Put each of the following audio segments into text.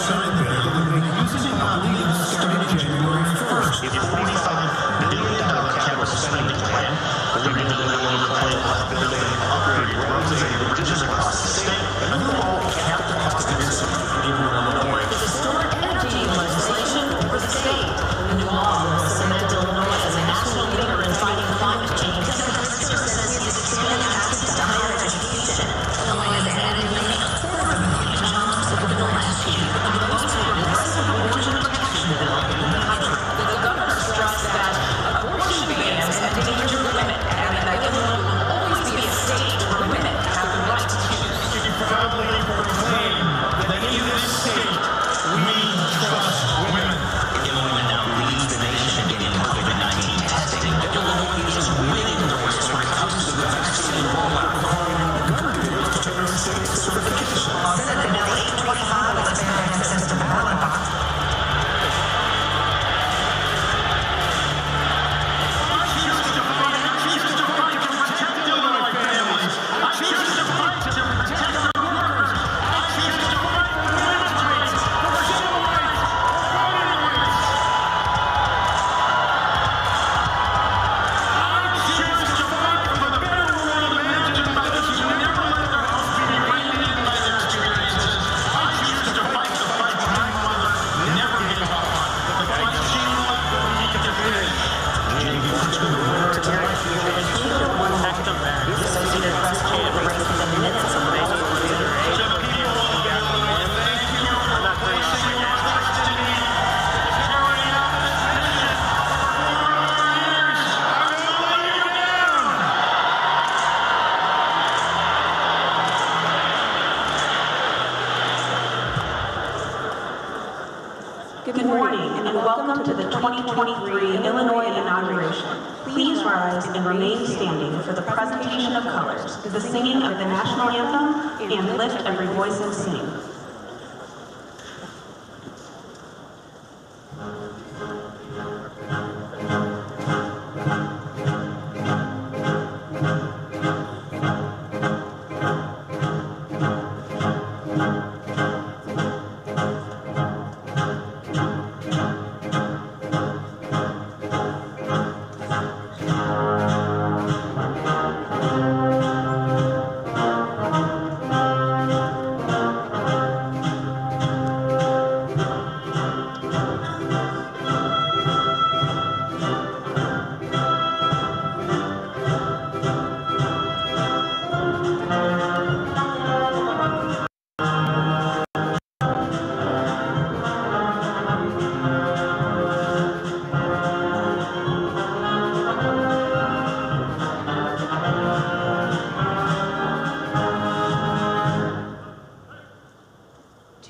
signed the bill would make music illegal starting January 1st. A $45 billion capital spending plan will rebuild Illinois class building and upgrade roads and bridges across the state, and overall cap the cost of insulin in Illinois. Is historic energy legislation for the state. The new law will cement Illinois as a national leader in fighting climate change. Governor Pritzker says he is expanding access to higher education. Illinois has added nearly 250,000 jobs over the last year. The most progressive abortion protection bill in the country. The governor stressed that abortion bans endanger women, adding that Illinois will always be a state where women have the right to choose. We proudly proclaim that in this state we trust women. Illinois now leads the nation in getting COVID-19 testing. Illinois is winning awards when it comes to the vaccine rollout. Senate Bill 825 will expand access to ballot boxes. Good morning and welcome to the 2023 Illinois Inauguration. Please rise and remain standing for the presentation of colors, the singing of the national anthem, and lift every voice and sing.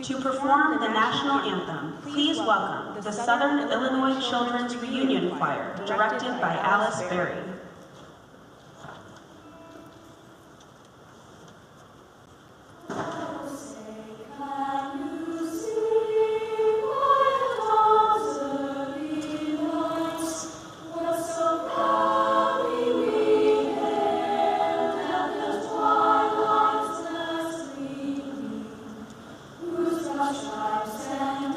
To perform the national anthem, please welcome the Southern Illinois Children's Reunion Choir, directed by Alice Berry. Stripes and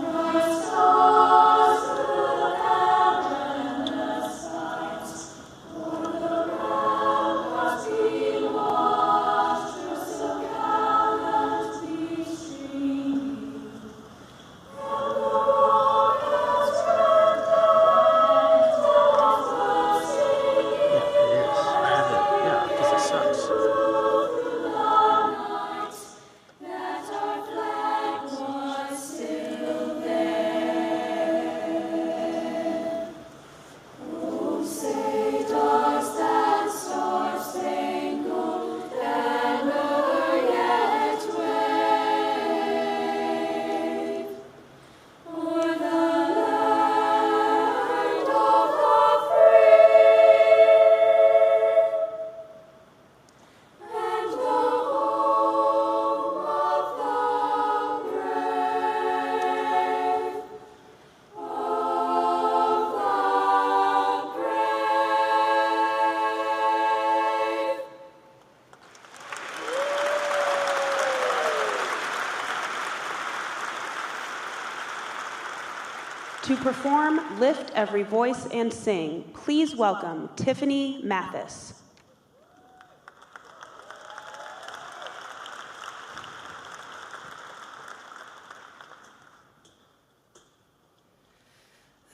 To perform Lift Every Voice and Sing, please welcome Tiffany Mathis.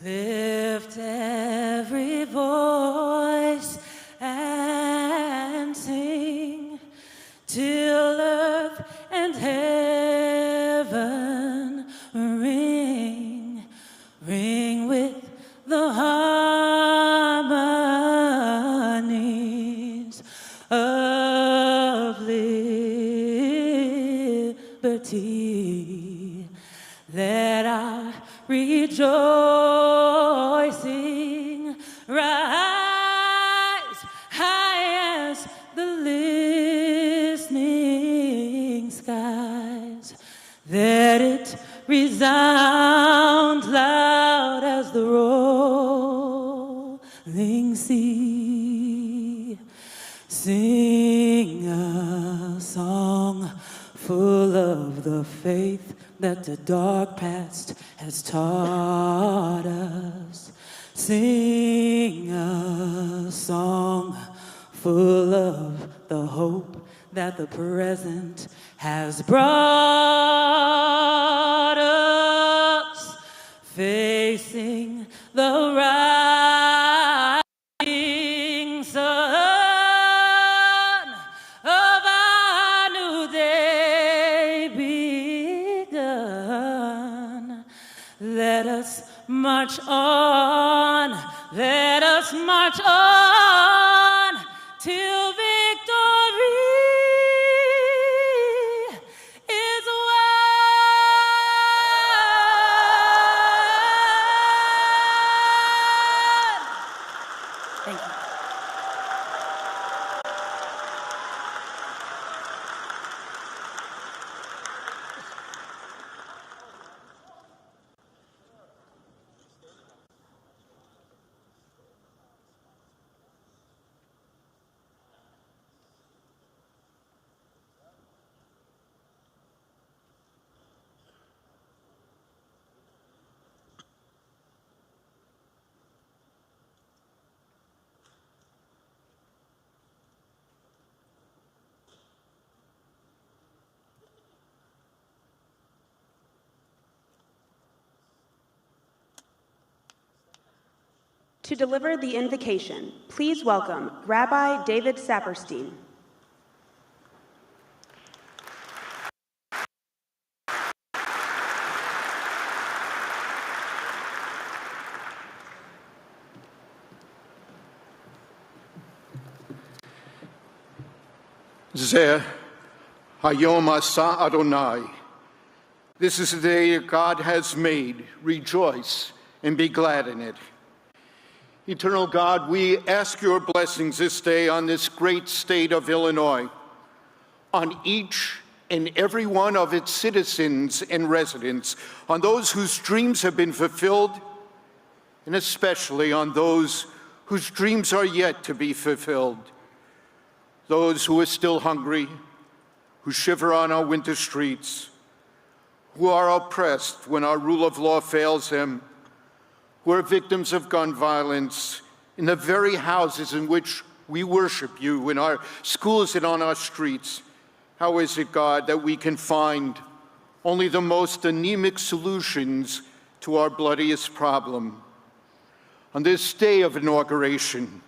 Lift every voice and sing till earth and heaven ring, ring with the harmonies of liberty. Let our rejoicing rise high as the listening skies. Let it resound loud as the rolling sea. Sing a song full of the faith that the dark past has taught us. Sing a song full of the hope that the present has brought us. Facing the rising sun of our new day begun. Let us march on, let us march on till victory is won. Thank you. To deliver the invocation, please welcome Rabbi David Saperstein. Zeh Hayom Asa Adonai. This is the day that God has made. Rejoice and be glad in it. Eternal God, we ask your blessings this day on this great state of Illinois, on each and every one of its citizens and residents, on those whose dreams have been fulfilled, and especially on those whose dreams are yet to be fulfilled. Those who are still hungry, who shiver on our winter streets, who are oppressed when our rule of law fails them, who are victims of gun violence in the very houses in which we worship you, in our schools and on our streets. How is it, God, that we can find only the most anemic solutions to our bloodiest problem? On this day of inauguration,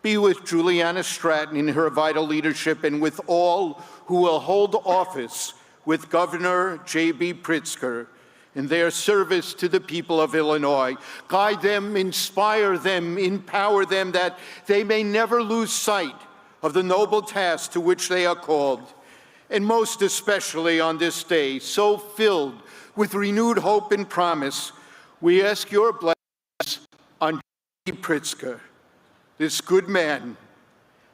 be with Juliana Stratton in her vital leadership and with all who will hold office with Governor J.B. Pritzker in their service to the people of Illinois. Guide them, inspire them, empower them, that they may never lose sight of the noble task to which they are called. And most especially on this day, so filled with renewed hope and promise, we ask your blessings on J.B. Pritzker, this good man,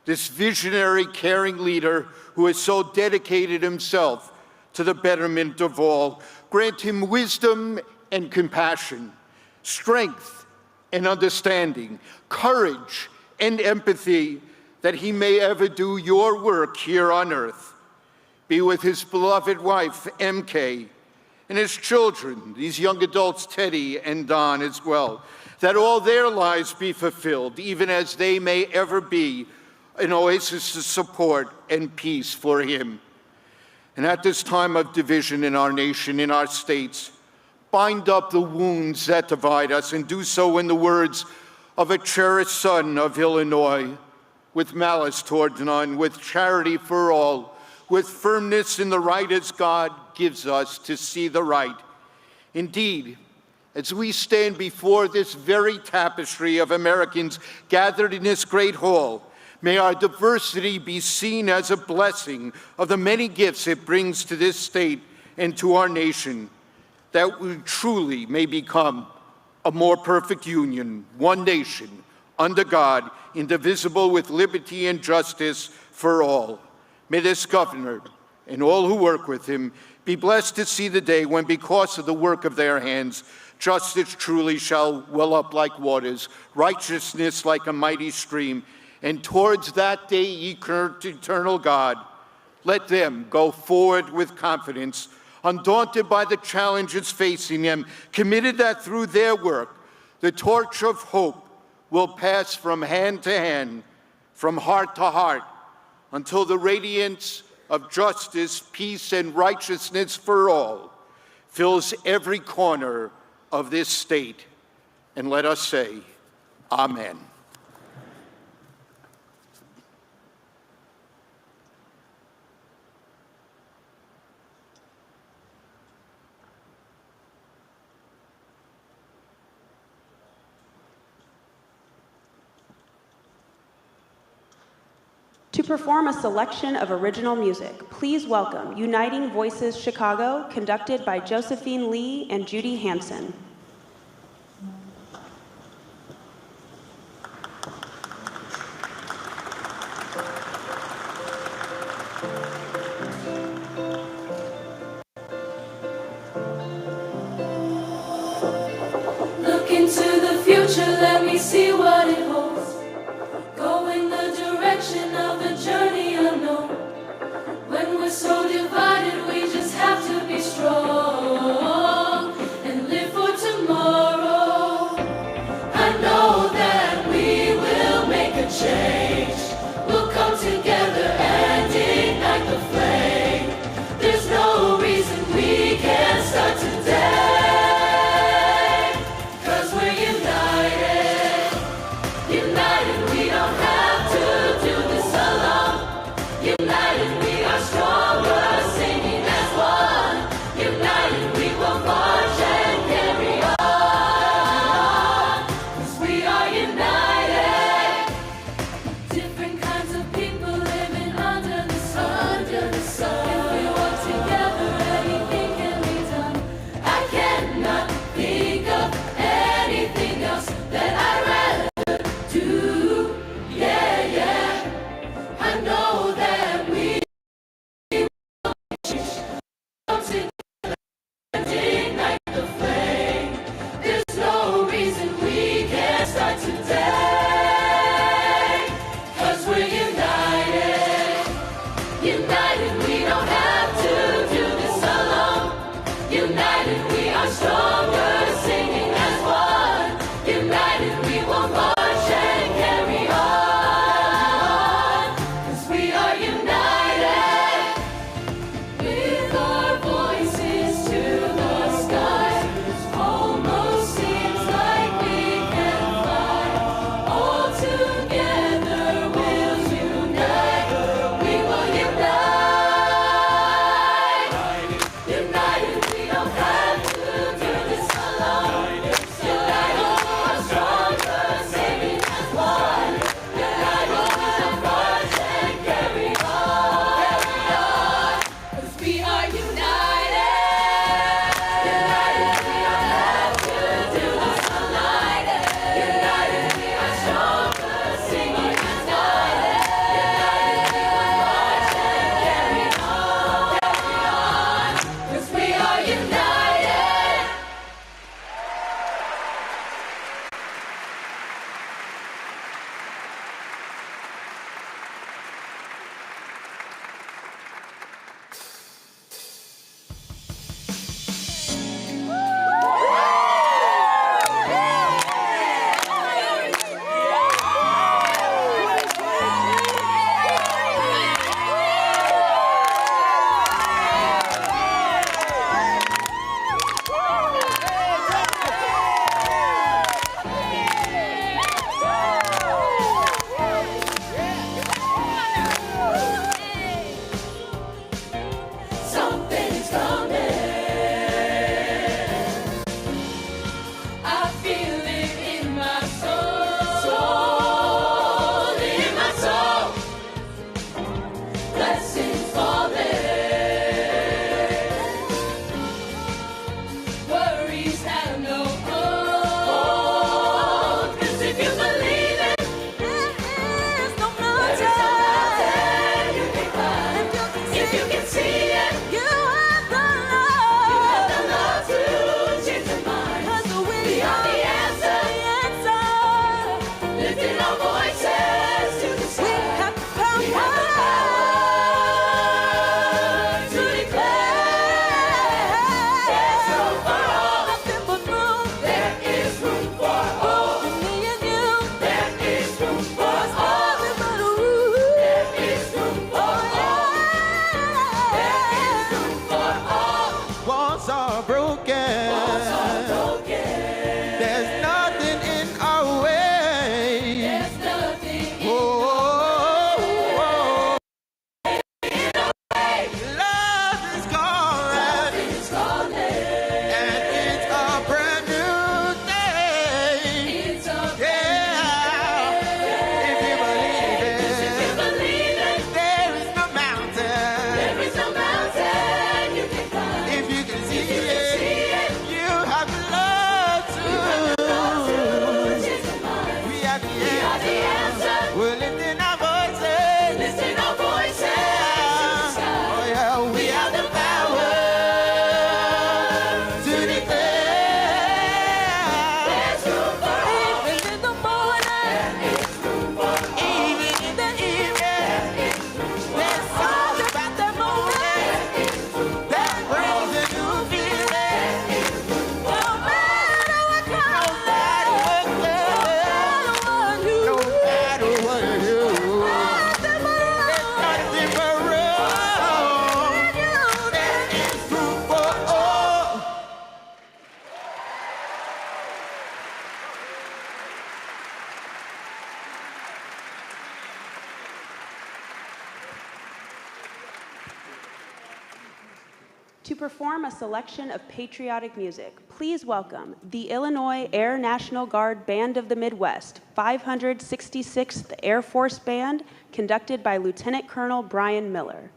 this visionary, caring leader who has so dedicated himself to the betterment of all. Grant him wisdom and compassion, strength and understanding, courage and empathy, that he may ever do your work here on earth. Be with his beloved wife, MK, and his children, these young adults, Teddy and Don as well, that all their lives be fulfilled, even as they may ever be an oasis of support and peace for him. And at this time of division in our nation, in our states, bind up the wounds that divide us, and do so in the words of a cherished son of Illinois, with malice toward none, with charity for all, with firmness in the right as God gives us to see the right. Indeed, as we stand before this very tapestry of Americans gathered in this great hall, may our diversity be seen as a blessing of the many gifts it brings to this state and to our nation, that we truly may become a more perfect union, one nation, under God, indivisible, with liberty and justice for all. May this governor and all who work with him be blessed to see the day when, because of the work of their hands, justice truly shall well up like waters, righteousness like a mighty stream, and towards that day, eternal God, let them go forward with confidence, undaunted by the challenges facing them, committed that through their work, the torch of hope will pass from hand to hand, from heart to heart, until the radiance of justice, peace, and righteousness for all fills every corner of this state. And let us say, Amen. To perform a selection of original music, please welcome Uniting Voices Chicago, conducted by Josephine Lee and Judy Hansen. Look into the future, let me see what it holds. Go in the direction of the journey unknown. When we're so divided, we just have to be strong and live for tomorrow. I know that we will make a change. We'll come together and ignite the flame. There's no reason we can't start today, 'cause we're united. To perform a selection of patriotic music, please welcome the Illinois Air National Guard Band of the Midwest, 566th Air Force Band, conducted by Lieutenant Colonel Brian Miller.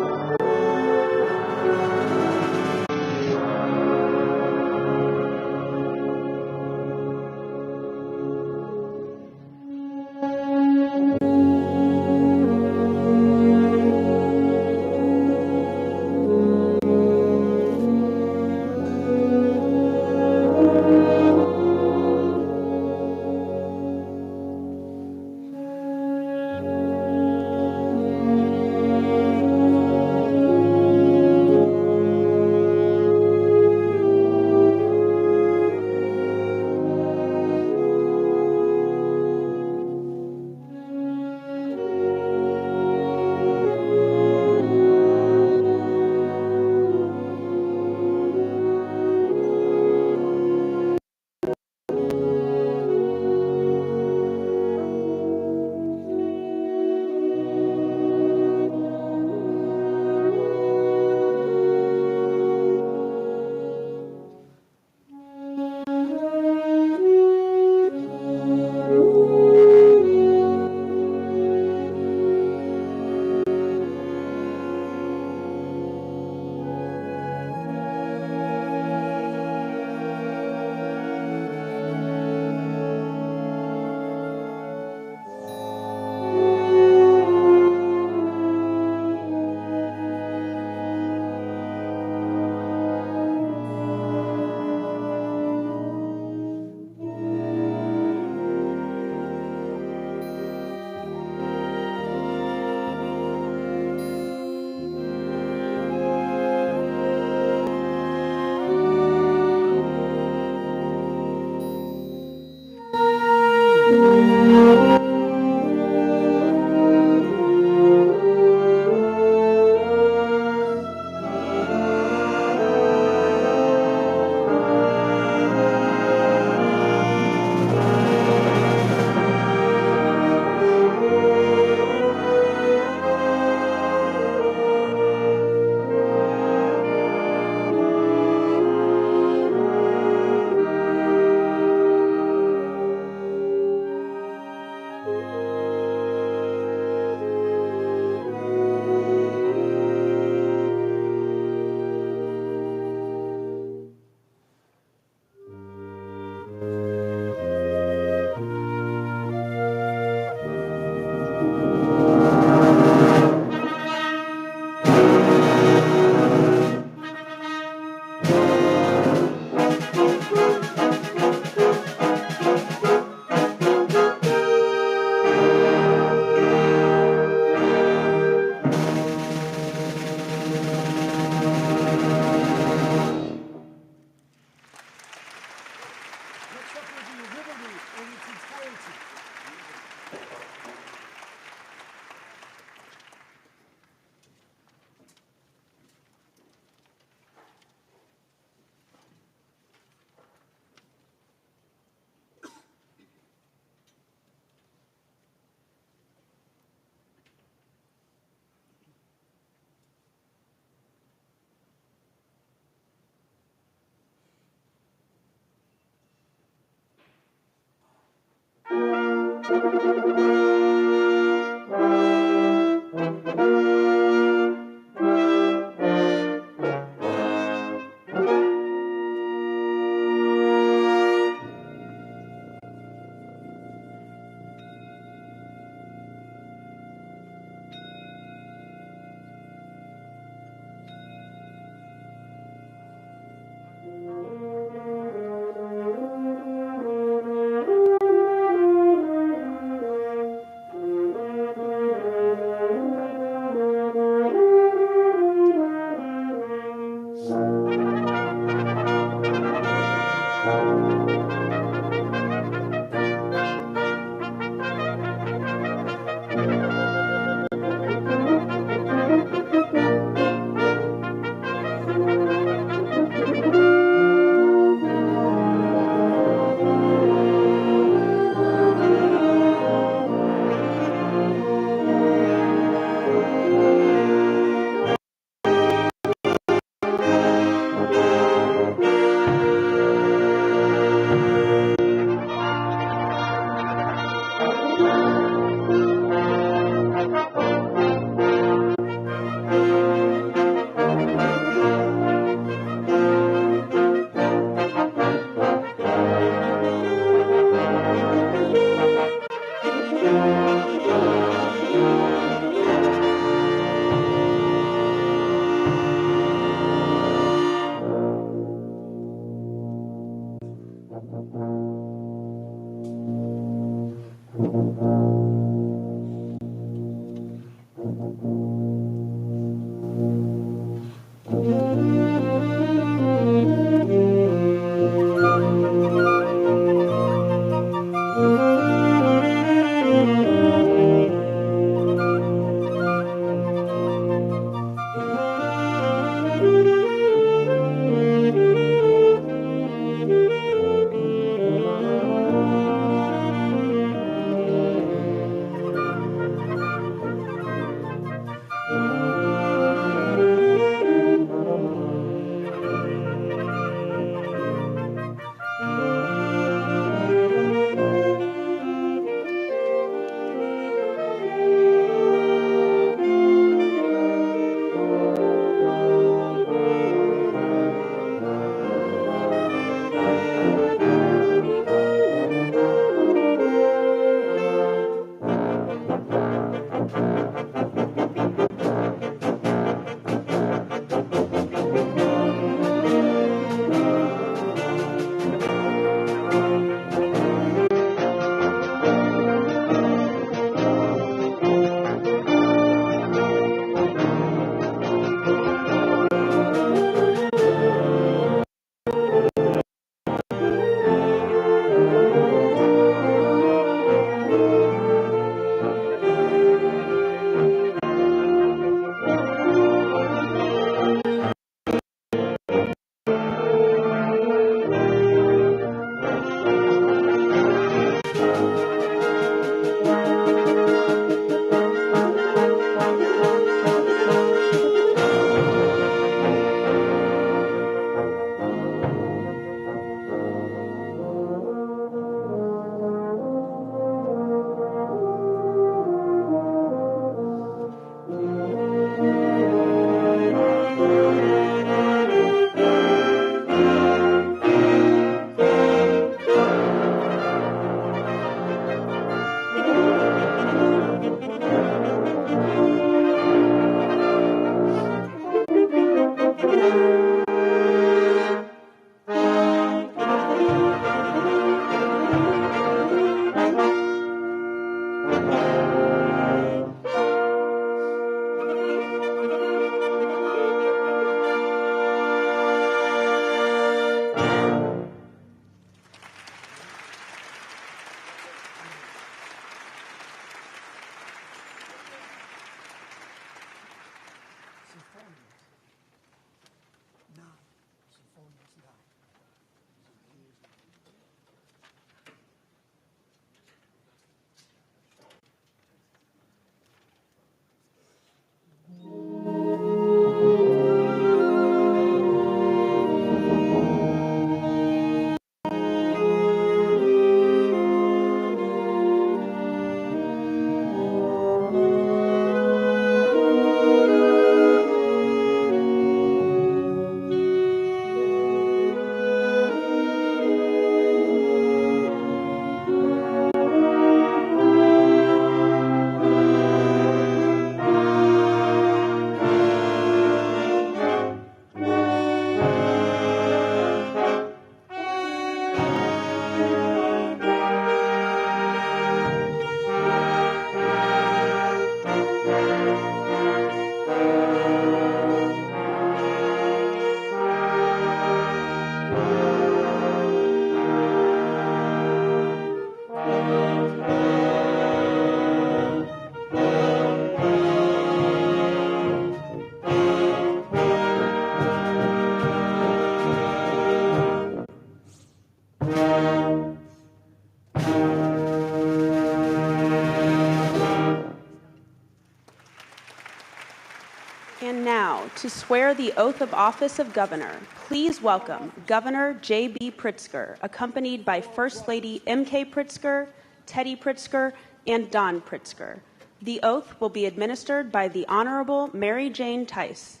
And now, to swear the oath of office of governor, please welcome Governor J.B. Pritzker, accompanied by First Lady M.K. Pritzker, Teddy Pritzker, and Don Pritzker. The oath will be administered by the Honorable Mary Jane Tice.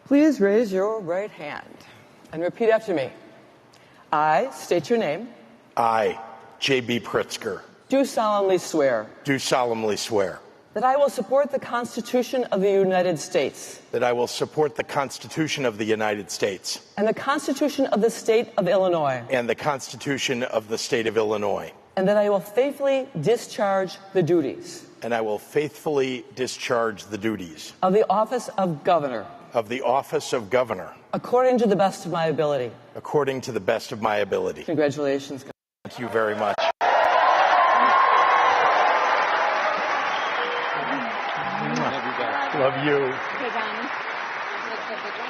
Please raise your right hand and repeat after me. I state your name. I, J.B. Pritzker, Do solemnly swear do solemnly swear that I will support the Constitution of the United States that I will support the Constitution of the United States and the Constitution of the State of Illinois, and the Constitution of the State of Illinois, and that I will faithfully discharge the duties and I will faithfully discharge the duties of the office of Governor of the office of Governor according to the best of my ability. according to the best of my ability. Congratulations. Thank you very much. Love you. Okay, Don. Let's go, big one.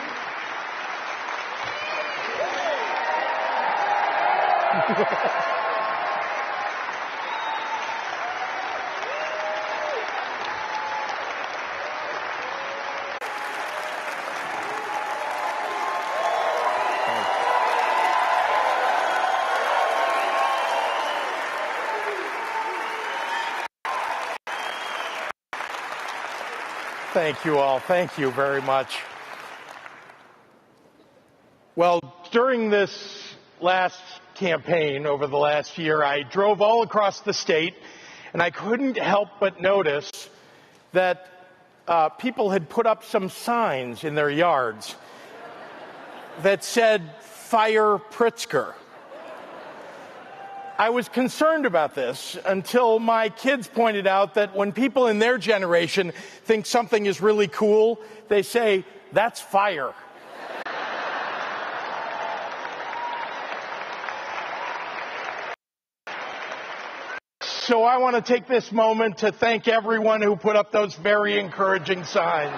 Thank you all. Thank you very much. Well, during this last campaign over the last year, I drove all across the state, and I couldn't help but notice that people had put up some signs in their yards that said, "Fire Pritzker." I was concerned about this until my kids pointed out that when people in their generation think something is really cool, they say, "That's fire." So I want to take this moment to thank everyone who put up those very encouraging signs.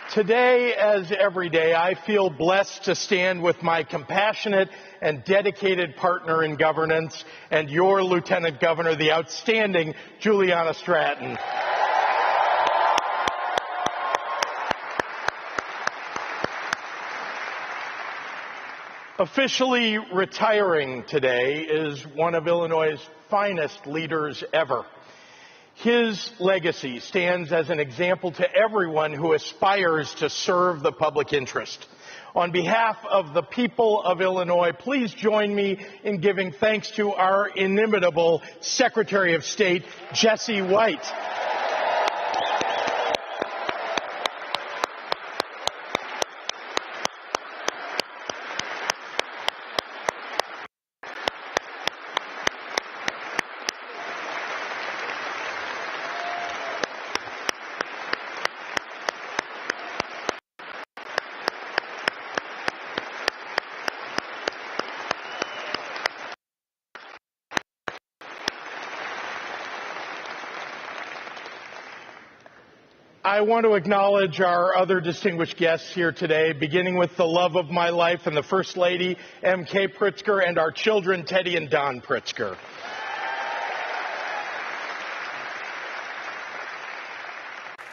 Today, as every day, I feel blessed to stand with my compassionate and dedicated partner in governance and your Lieutenant Governor, the outstanding Juliana Stratton. Officially retiring today is one of Illinois' finest leaders ever. His legacy stands as an example to everyone who aspires to serve the public interest. On behalf of the people of Illinois, please join me in giving thanks to our inimitable Secretary of State, Jesse White. I want to acknowledge our other distinguished guests here today, beginning with the love of my life and the First Lady, M.K. Pritzker, and our children, Teddy and Don Pritzker.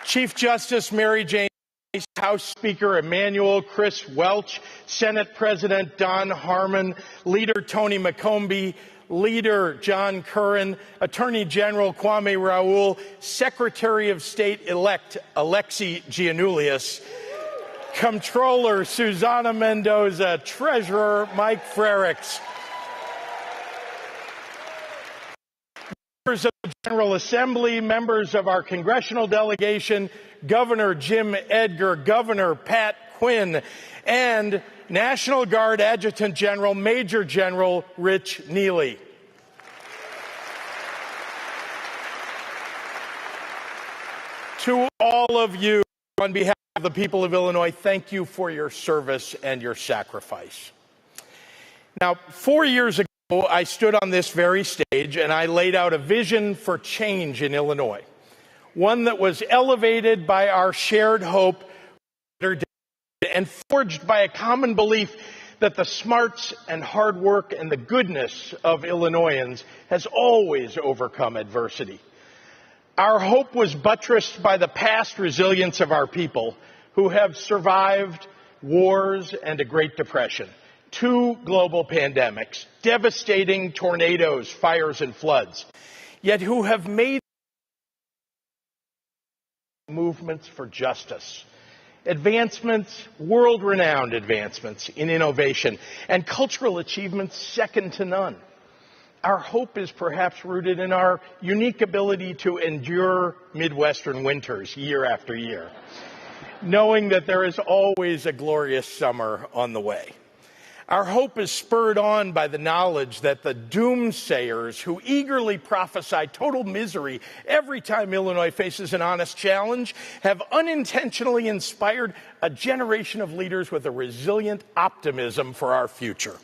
Chief Justice Mary Jane Tice, House Speaker Emanuel Chris Welch, Senate President Don Harmon, Leader Tony McCombie, Leader John Curran, Attorney General Kwame Raoul, Secretary of State-elect Alexi Giannoulias, Comptroller Susana Mendoza, Treasurer Mike Frericks, members of the General Assembly, members of our congressional delegation, Governor Jim Edgar, Governor Pat Quinn, and National Guard Adjutant General Major General Rich Neely. To all of you, on behalf of the people of Illinois, thank you for your service and your sacrifice. Now, 4 years ago, I stood on this very stage and I laid out a vision for change in Illinois, one that was elevated by our shared hope and forged by a common belief that the smarts and hard work and the goodness of Illinoisans has always overcome adversity. Our hope was buttressed by the past resilience of our people who have survived wars and a Great Depression, 2 global pandemics, devastating tornadoes, fires, and floods, yet who have made movements for justice, advancements, world-renowned advancements in innovation, and cultural achievements second to none. Our hope is perhaps rooted in our unique ability to endure Midwestern winters year after year, knowing that there is always a glorious summer on the way. Our hope is spurred on by the knowledge that the doomsayers who eagerly prophesy total misery every time Illinois faces an honest challenge have unintentionally inspired a generation of leaders with a resilient optimism for our future.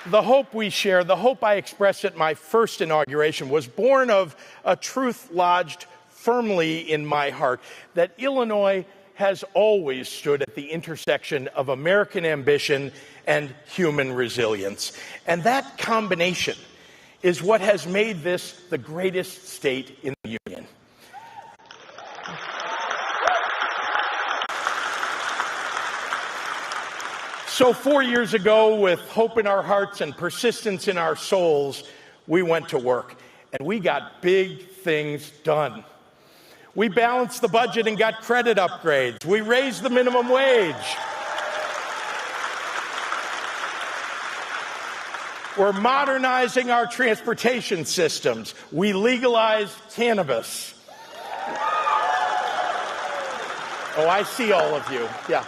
The hope we share, the hope I expressed at my first inauguration, was born of a truth lodged firmly in my heart, that Illinois has always stood at the intersection of American ambition and human resilience. And that combination is what has made this the greatest state in the Union. So 4 years ago, with hope in our hearts and persistence in our souls, we went to work, and we got big things done. We balanced the budget and got credit upgrades. We raised the minimum wage. We're modernizing our transportation systems. We legalized cannabis. Oh, I see all of you. Yeah.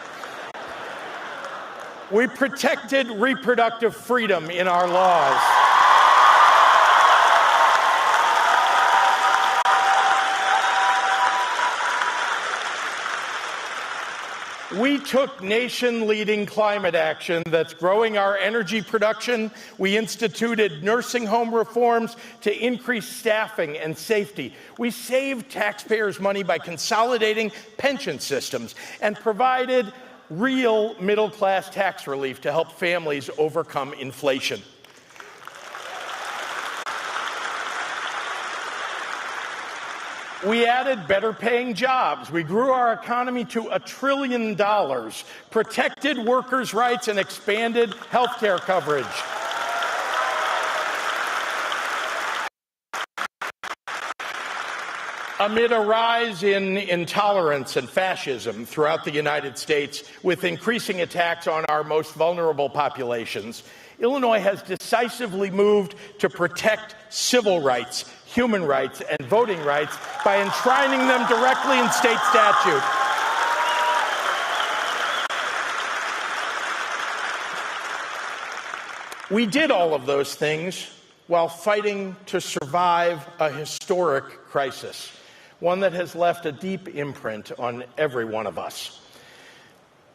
We protected reproductive freedom in our laws. We took nation-leading climate action that's growing our energy production. We instituted nursing home reforms to increase staffing and safety. We saved taxpayers' money by consolidating pension systems and provided real middle-class tax relief to help families overcome inflation. We added better-paying jobs. We grew our economy to $1 trillion, protected workers' rights, and expanded health care coverage. Amid a rise in intolerance and fascism throughout the United States, with increasing attacks on our most vulnerable populations, Illinois has decisively moved to protect civil rights, human rights, and voting rights by enshrining them directly in state statute. We did all of those things while fighting to survive a historic crisis, one that has left a deep imprint on every one of us.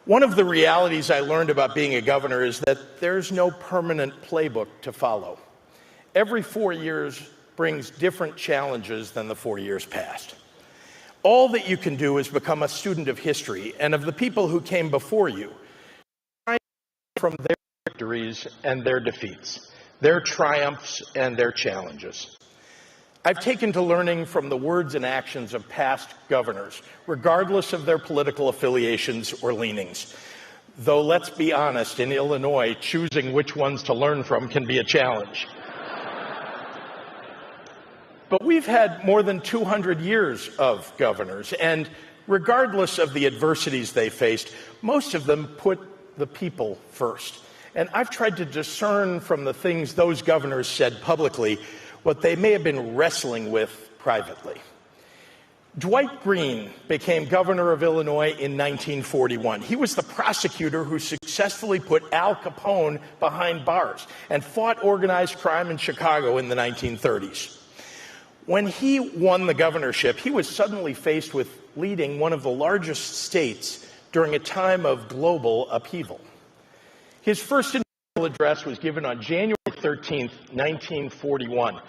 One of the realities I learned about being a governor is that there's no permanent playbook to follow. Every 4 years brings different challenges than the 4 years past. All that you can do is become a student of history and of the people who came before you, from their victories and their defeats, their triumphs and their challenges. I've taken to learning from the words and actions of past governors, regardless of their political affiliations or leanings. Though, let's be honest, in Illinois, choosing which ones to learn from can be a challenge. But we've had more than 200 years of governors, and regardless of the adversities they faced, most of them put the people first. And I've tried to discern from the things those governors said publicly what they may have been wrestling with privately. Dwight Green became governor of Illinois in 1941. He was the prosecutor who successfully put Al Capone behind bars and fought organized crime in Chicago in the 1930s. When he won the governorship, he was suddenly faced with leading one of the largest states during a time of global upheaval. His first inaugural address was given on January 13, 1941.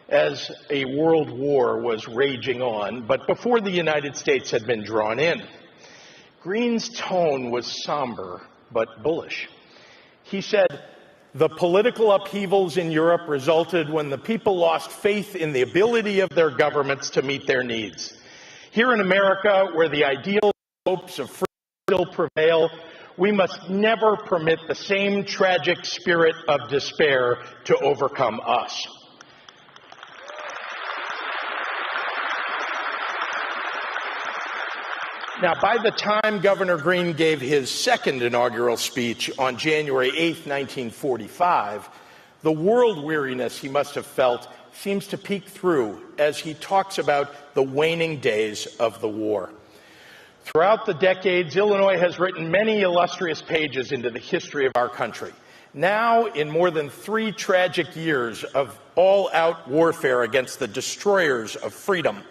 As a world war was raging on, but before the United States had been drawn in. Green's tone was somber but bullish. He said, "The political upheavals in Europe resulted when the people lost faith in the ability of their governments to meet their needs. Here in America, where the ideal hopes of freedom still prevail, we must never permit the same tragic spirit of despair to overcome us." Now, by the time Governor Green gave his second inaugural speech on January 8, 1945, the world weariness he must have felt seems to peek through as he talks about the waning days of the war. Throughout the decades, Illinois has written many illustrious pages into the history of our country. Now, in more than 3 tragic years of all-out warfare against the destroyers of freedom,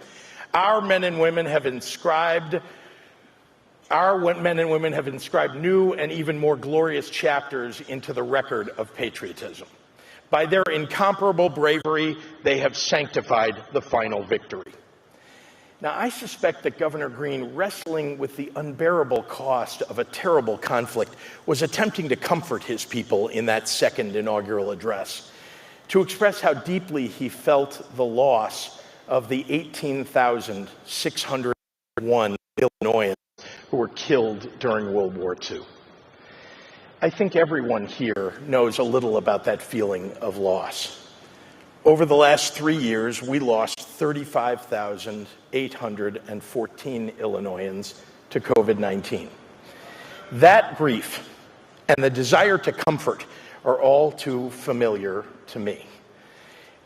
our men and women have inscribed new and even more glorious chapters into the record of patriotism. By their incomparable bravery, they have sanctified the final victory. Now, I suspect that Governor Green, wrestling with the unbearable cost of a terrible conflict, was attempting to comfort his people in that second inaugural address, to express how deeply he felt the loss of the 18,601 Illinoisans who were killed during World War II. I think everyone here knows a little about that feeling of loss. Over the last 3 years, we lost 35,814 Illinoisans to COVID-19. That grief and the desire to comfort are all too familiar to me.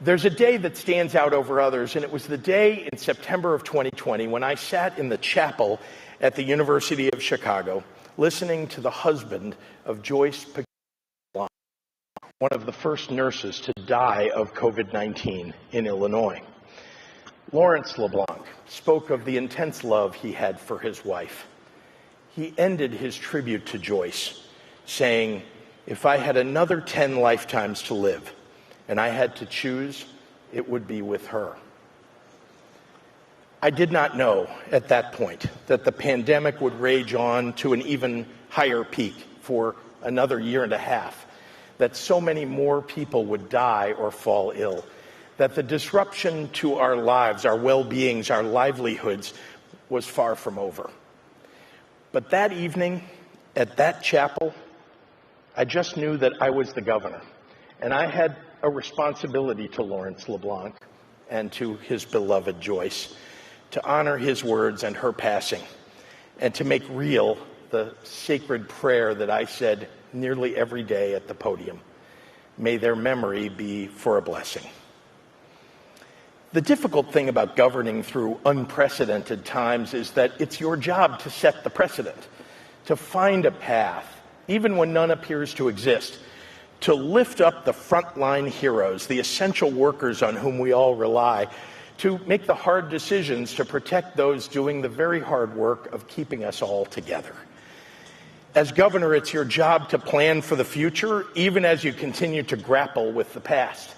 There's a day that stands out over others, and it was the day in September of 2020 when I sat in the chapel at the University of Chicago, listening to the husband of Joyce LeBlanc, one of the first nurses to die of COVID-19 in Illinois. Lawrence LeBlanc spoke of the intense love he had for his wife. He ended his tribute to Joyce, saying, "If I had another 10 lifetimes to live, and I had to choose, it would be with her." I did not know at that point that the pandemic would rage on to an even higher peak for another year and a half, that so many more people would die or fall ill, that the disruption to our lives, our well-beings, our livelihoods was far from over. But that evening, at that chapel, I just knew that I was the governor, and I had a responsibility to Lawrence LeBlanc and to his beloved Joyce to honor his words and her passing, and to make real the sacred prayer that I said nearly every day at the podium. May their memory be for a blessing. The difficult thing about governing through unprecedented times is that it's your job to set the precedent, to find a path, even when none appears to exist, to lift up the frontline heroes, the essential workers on whom we all rely, to make the hard decisions to protect those doing the very hard work of keeping us all together. As governor, it's your job to plan for the future, even as you continue to grapple with the past.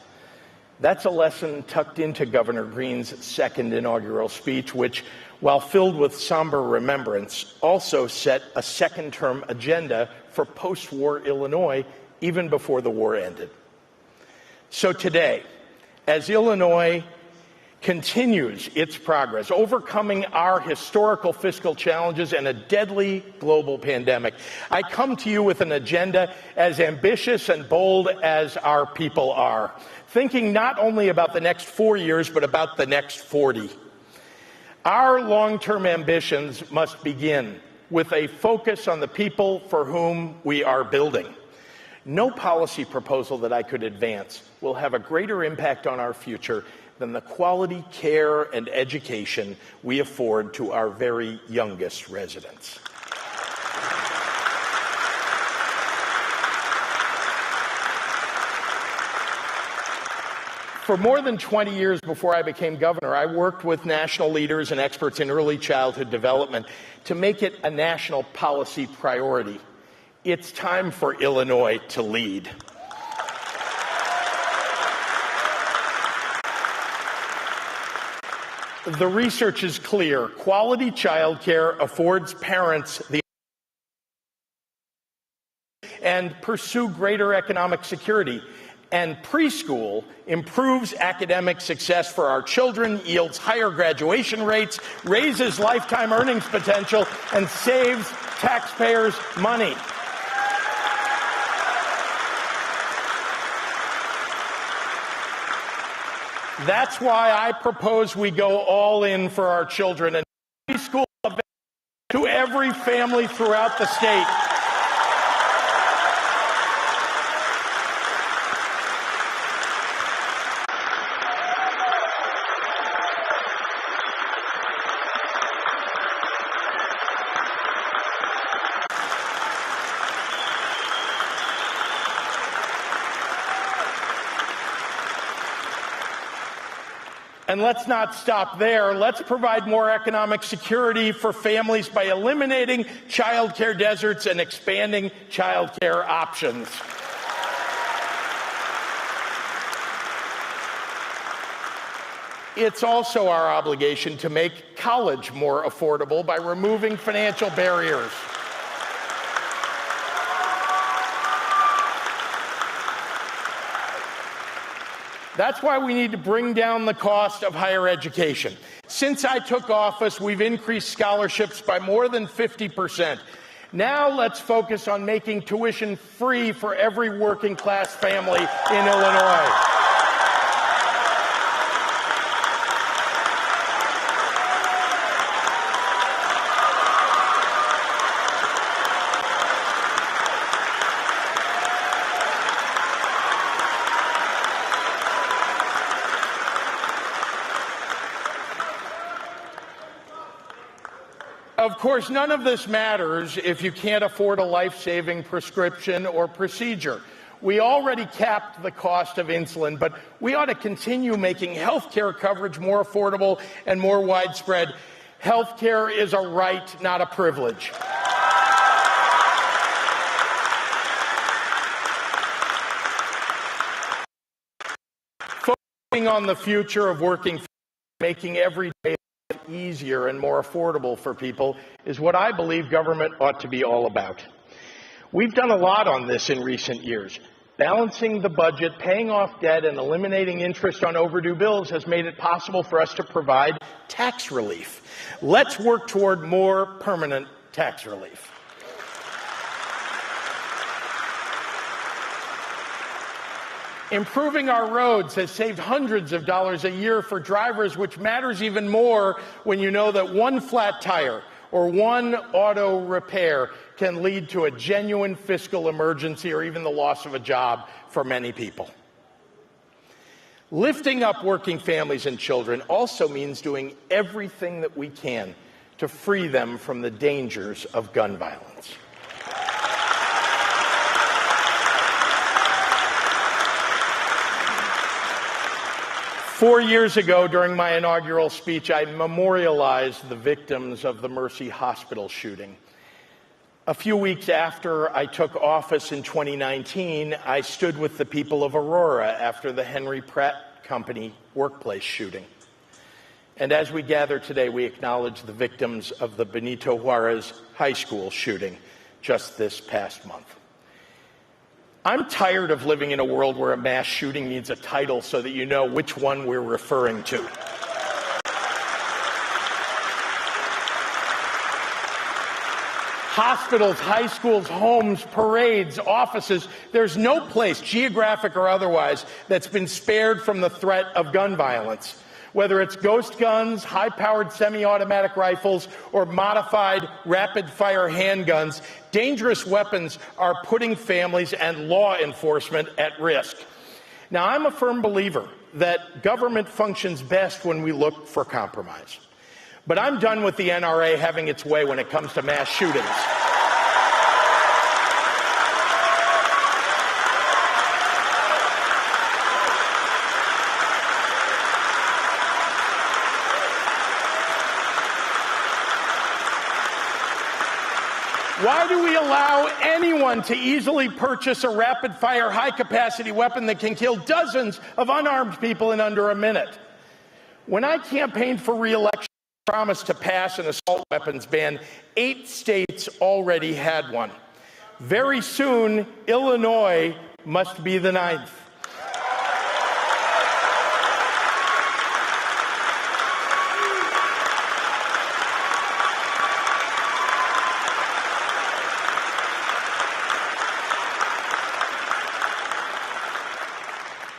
That's a lesson tucked into Governor Green's second inaugural speech, which, while filled with somber remembrance, also set a second-term agenda for post-war Illinois, even before the war ended. So today, as Illinois continues its progress, overcoming our historical fiscal challenges and a deadly global pandemic. I come to you with an agenda as ambitious and bold as our people are, thinking not only about the next 4 years, but about the next 40. Our long-term ambitions must begin with a focus on the people for whom we are building. No policy proposal that I could advance will have a greater impact on our future than the quality care and education we afford to our very youngest residents. For more than 20 years before I became governor, I worked with national leaders and experts in early childhood development to make it a national policy priority. It's time for Illinois to lead. The research is clear. Quality childcare affords parents the and pursue greater economic security. And preschool improves academic success for our children, yields higher graduation rates, raises lifetime earnings potential, and saves taxpayers money. That's why I propose we go all in for our children and preschool to every family throughout the state. And let's not stop there. Let's provide more economic security for families by eliminating child care deserts and expanding child care options. It's also our obligation to make college more affordable by removing financial barriers. That's why we need to bring down the cost of higher education. Since I took office, we've increased scholarships by more than 50%. Now let's focus on making tuition free for every working class family in Illinois. Of course, none of this matters if you can't afford a life-saving prescription or procedure. We already capped the cost of insulin, but we ought to continue making health care coverage more affordable and more widespread. Health care is a right, not a privilege. Focusing on the future of working, making every day easier and more affordable for people is what I believe government ought to be all about. We've done a lot on this in recent years. Balancing the budget, paying off debt, and eliminating interest on overdue bills has made it possible for us to provide tax relief. Let's work toward more permanent tax relief. Improving our roads has saved hundreds of dollars a year for drivers, which matters even more when you know that one flat tire or one auto repair can lead to a genuine fiscal emergency or even the loss of a job for many people. Lifting up working families and children also means doing everything that we can to free them from the dangers of gun violence. Four years ago, during my inaugural speech, I memorialized the victims of the Mercy Hospital shooting. A few weeks after I took office in 2019, I stood with the people of Aurora after the Henry Pratt Company workplace shooting. And as we gather today, we acknowledge the victims of the Benito Juarez High School shooting just this past month. I'm tired of living in a world where a mass shooting needs a title so that you know which one we're referring to. Hospitals, high schools, homes, parades, offices. There's no place, geographic or otherwise, that's been spared from the threat of gun violence. Whether it's ghost guns, high-powered semi-automatic rifles, or modified rapid-fire handguns, dangerous weapons are putting families and law enforcement at risk. Now, I'm a firm believer that government functions best when we look for compromise. But I'm done with the NRA having its way when it comes to mass shootings. Why do we allow anyone to easily purchase a rapid-fire, high-capacity weapon that can kill dozens of unarmed people in under a minute? When I campaigned for re-election, I promised to pass an assault weapons ban. 8 states already had one. Very soon, Illinois must be the 9th.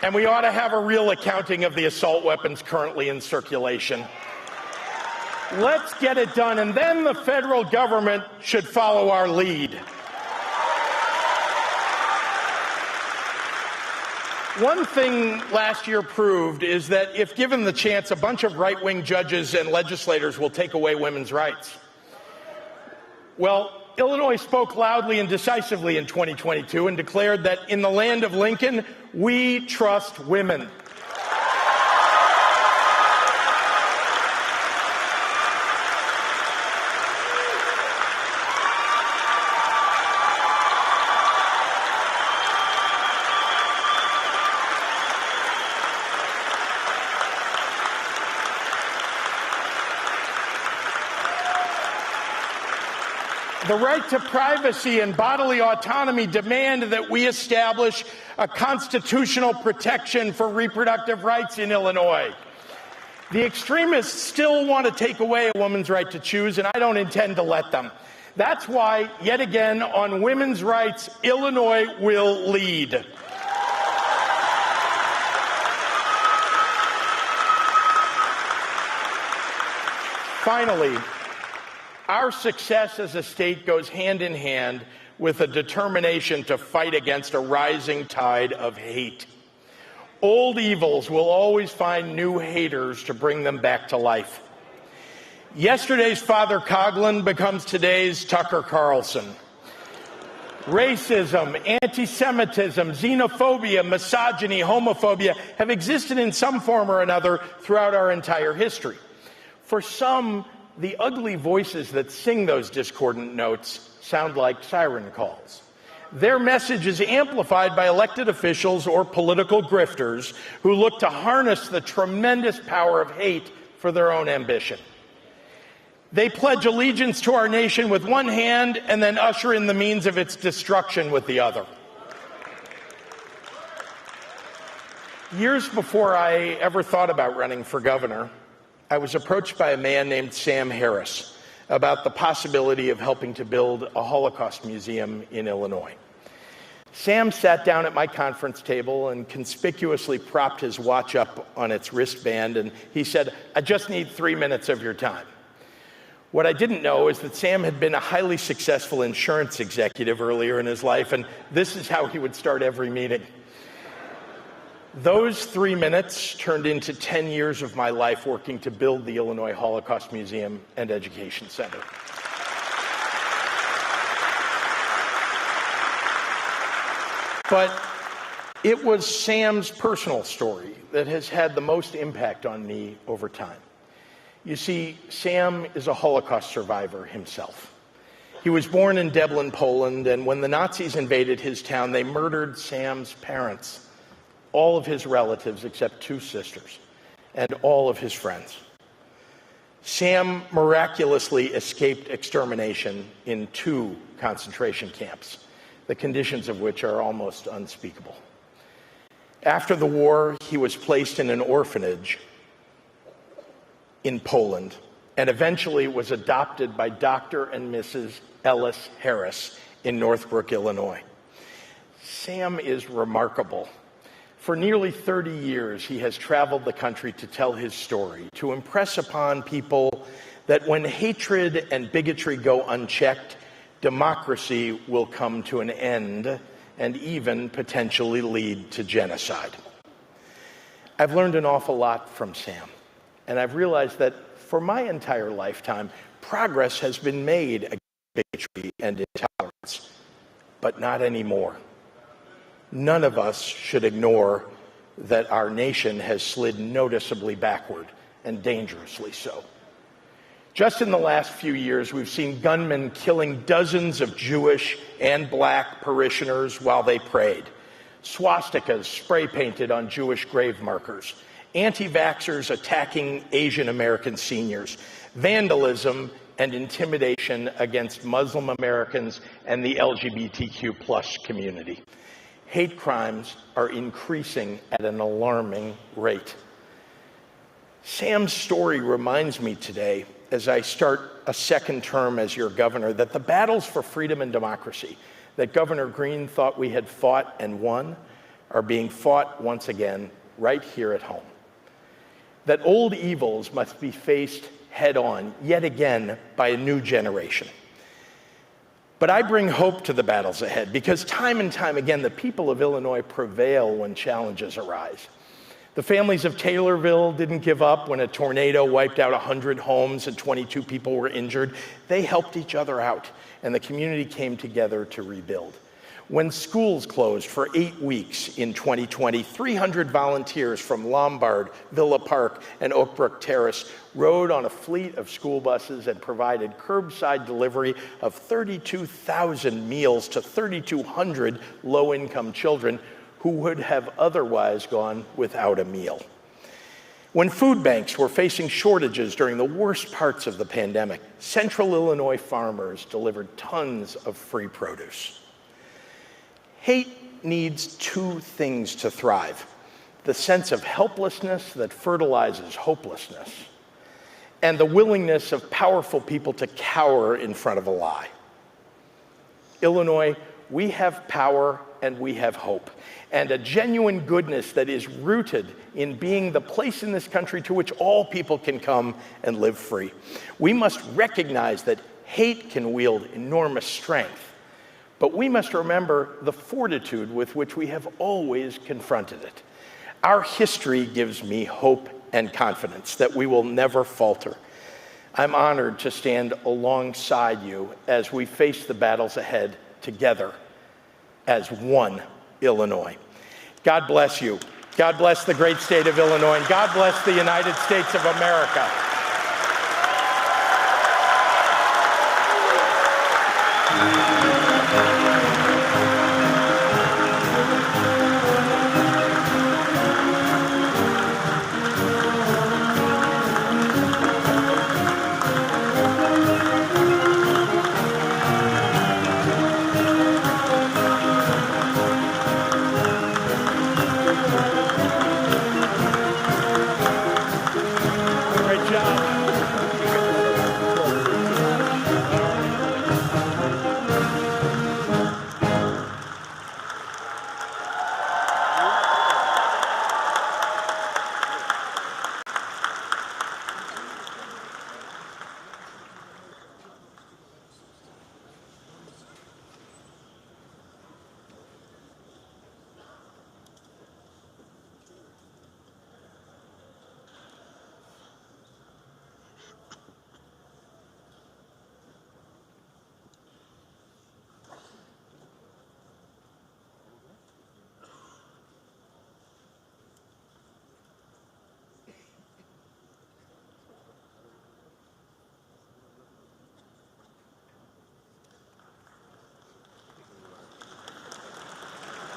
And we ought to have a real accounting of the assault weapons currently in circulation. Let's get it done, and then the federal government should follow our lead. One thing last year proved is that if given the chance, a bunch of right-wing judges and legislators will take away women's rights. Well, Illinois spoke loudly and decisively in 2022 and declared that in the land of Lincoln, we trust women. The right to privacy and bodily autonomy demand that we establish a constitutional protection for reproductive rights in Illinois. The extremists still want to take away a woman's right to choose, and I don't intend to let them. That's why, yet again, on women's rights, Illinois will lead. Finally, our success as a state goes hand in hand with a determination to fight against a rising tide of hate. Old evils will always find new haters to bring them back to life. Yesterday's Father Coughlin becomes today's Tucker Carlson. Racism, anti-Semitism, xenophobia, misogyny, homophobia have existed in some form or another throughout our entire history. For some, the ugly voices that sing those discordant notes sound like siren calls. Their message is amplified by elected officials or political grifters who look to harness the tremendous power of hate for their own ambition. They pledge allegiance to our nation with one hand and then usher in the means of its destruction with the other. Years before I ever thought about running for governor, I was approached by a man named Sam Harris about the possibility of helping to build a Holocaust museum in Illinois. Sam sat down at my conference table and conspicuously propped his watch up on its wristband, and he said, "I just need 3 minutes of your time." What I didn't know is that Sam had been a highly successful insurance executive earlier in his life, and this is how he would start every meeting. Those 3 minutes turned into 10 years of my life working to build the Illinois Holocaust Museum and Education Center. But it was Sam's personal story that has had the most impact on me over time. You see, Sam is a Holocaust survivor himself. He was born in Dublin, Poland, and when the Nazis invaded his town, they murdered Sam's parents, all of his relatives except 2 sisters, and all of his friends. Sam miraculously escaped extermination in 2 concentration camps, the conditions of which are almost unspeakable. After the war, he was placed in an orphanage in Poland and eventually was adopted by Dr. and Mrs. Ellis Harris in Northbrook, Illinois. Sam is remarkable. For nearly 30 years, he has traveled the country to tell his story, to impress upon people that when hatred and bigotry go unchecked, democracy will come to an end and even potentially lead to genocide. I've learned an awful lot from Sam, and I've realized that for my entire lifetime, progress has been made against bigotry and intolerance, but not anymore. None of us should ignore that our nation has slid noticeably backward, and dangerously so. Just in the last few years, we've seen gunmen killing dozens of Jewish and black parishioners while they prayed, swastikas spray-painted on Jewish grave markers, anti-vaxxers attacking Asian American seniors, vandalism and intimidation against Muslim Americans and the LGBTQ+ community. Hate crimes are increasing at an alarming rate. Sam's story reminds me today, as I start a second term as your governor, that the battles for freedom and democracy that Governor Green thought we had fought and won are being fought once again right here at home. That old evils must be faced head on yet again by a new generation. But I bring hope to the battles ahead because time and time again, the people of Illinois prevail when challenges arise. The families of Taylorville didn't give up when a tornado wiped out 100 homes and 22 people were injured. They helped each other out, and the community came together to rebuild. When schools closed for 8 weeks in 2020, 300 volunteers from Lombard, Villa Park, and Oak Brook Terrace rode on a fleet of school buses and provided curbside delivery of 32,000 meals to 3,200 low-income children who would have otherwise gone without a meal. When food banks were facing shortages during the worst parts of the pandemic, Central Illinois farmers delivered tons of free produce. Hate needs two things to thrive: the sense of helplessness that fertilizes hopelessness, and the willingness of powerful people to cower in front of a lie. Illinois, we have power and we have hope, and a genuine goodness that is rooted in being the place in this country to which all people can come and live free. We must recognize that hate can wield enormous strength, but we must remember the fortitude with which we have always confronted it. Our history gives me hope and confidence that we will never falter. I'm honored to stand alongside you as we face the battles ahead together as one Illinois. God bless you. God bless the great state of Illinois, and God bless the United States of America.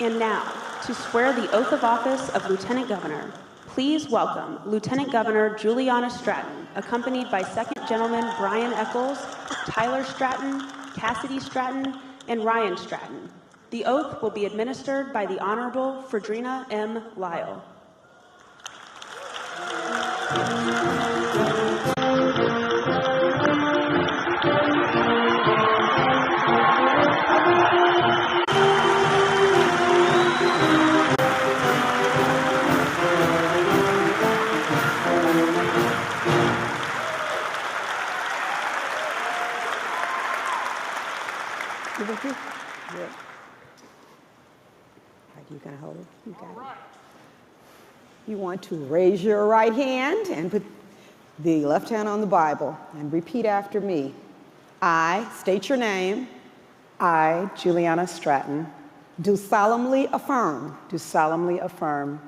And now, to swear the oath of office of Lieutenant Governor, please welcome Lieutenant Governor Juliana Stratton, accompanied by Second Gentleman Brian Eccles, Tyler Stratton, Cassidy Stratton, and Ryan Stratton. The oath will be administered by the Honorable Fredrina M. Lyle. Give it here. Good. You gonna hold it? You got it. You want to raise your right hand and put the left hand on the Bible and repeat after me. I state your name. I, Juliana Stratton, Do solemnly affirm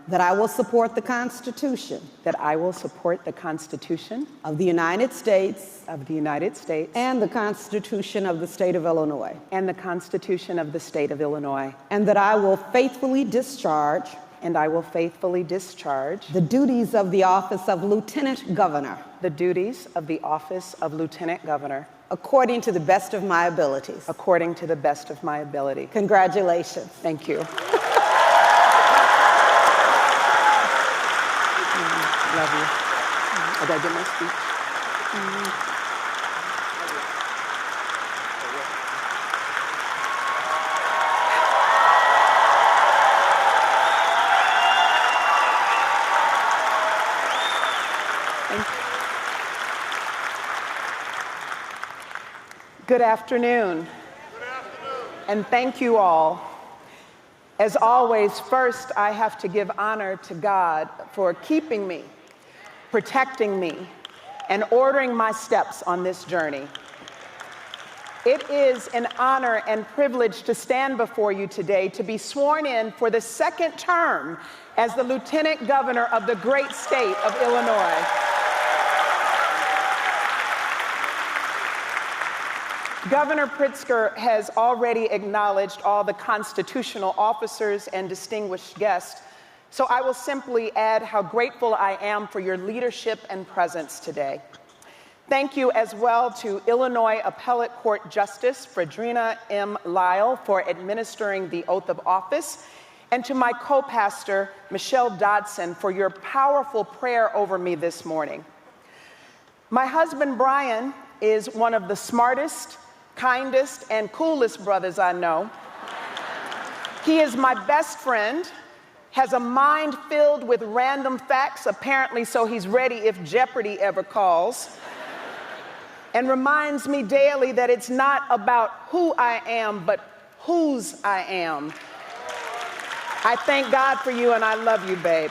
that I will support the Constitution of the United States and the Constitution of the State of Illinois, and the Constitution of the State of Illinois, and that I will faithfully discharge the duties of the office of Lieutenant Governor according to the best of my abilities. Congratulations. Thank you. Love you. Did I get my speech? Good afternoon. And thank you all. As always, first I have to give honor to God for keeping me, protecting me, and ordering my steps on this journey. It is an honor and privilege to stand before you today to be sworn in for the second term as the Lieutenant Governor of the great state of Illinois. Governor Pritzker has already acknowledged all the constitutional officers and distinguished guests, so I will simply add how grateful I am for your leadership and presence today. Thank you as well to Illinois Appellate Court Justice Fredrina M. Lyle for administering the oath of office, and to my co-pastor, Michelle Dodson, for your powerful prayer over me this morning. My husband, Brian, is one of the smartest, kindest, and coolest brothers I know. He is my best friend, has a mind filled with random facts, apparently so he's ready if Jeopardy ever calls, and reminds me daily that it's not about who I am, but whose I am. I thank God for you and I love you, babe.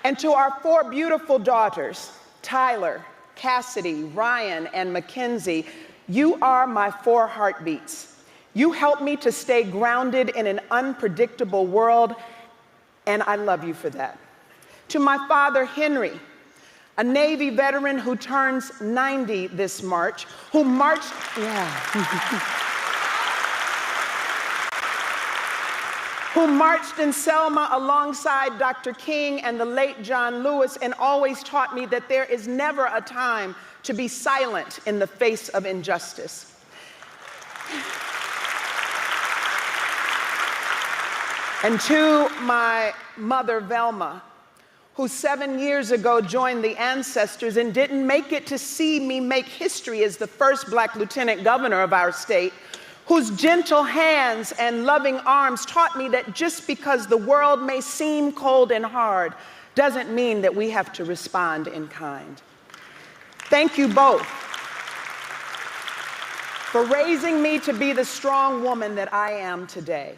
And to our 4 beautiful daughters, Tyler, Cassidy, Ryan, and Mackenzie, you are my 4 heartbeats. You help me to stay grounded in an unpredictable world, and I love you for that. To my father, Henry, a Navy veteran who turns 90 this March, who marched in Selma alongside Dr. King and the late John Lewis, and always taught me that there is never a time to be silent in the face of injustice. And to my mother, Velma, who 7 years ago joined the ancestors and didn't make it to see me make history as the first Black lieutenant governor of our state, whose gentle hands and loving arms taught me that just because the world may seem cold and hard doesn't mean that we have to respond in kind. Thank you both for raising me to be the strong woman that I am today.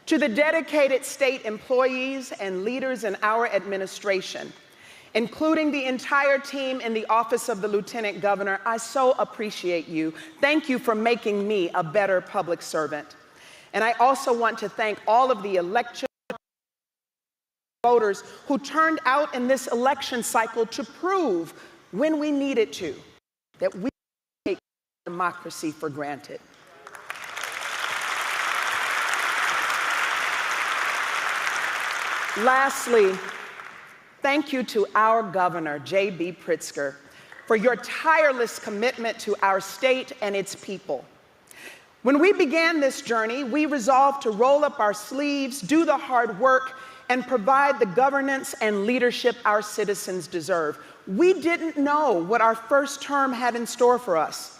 To the dedicated state employees and leaders in our administration, including the entire team in the office of the Lieutenant Governor, I so appreciate you. Thank you for making me a better public servant. And I also want to thank all of the election voters who turned out in this election cycle to prove, when we needed to, that we take democracy for granted. Lastly, thank you to our Governor J.B. Pritzker for your tireless commitment to our state and its people. When we began this journey, we resolved to roll up our sleeves, do the hard work, and provide the governance and leadership our citizens deserve. We didn't know what our first term had in store for us,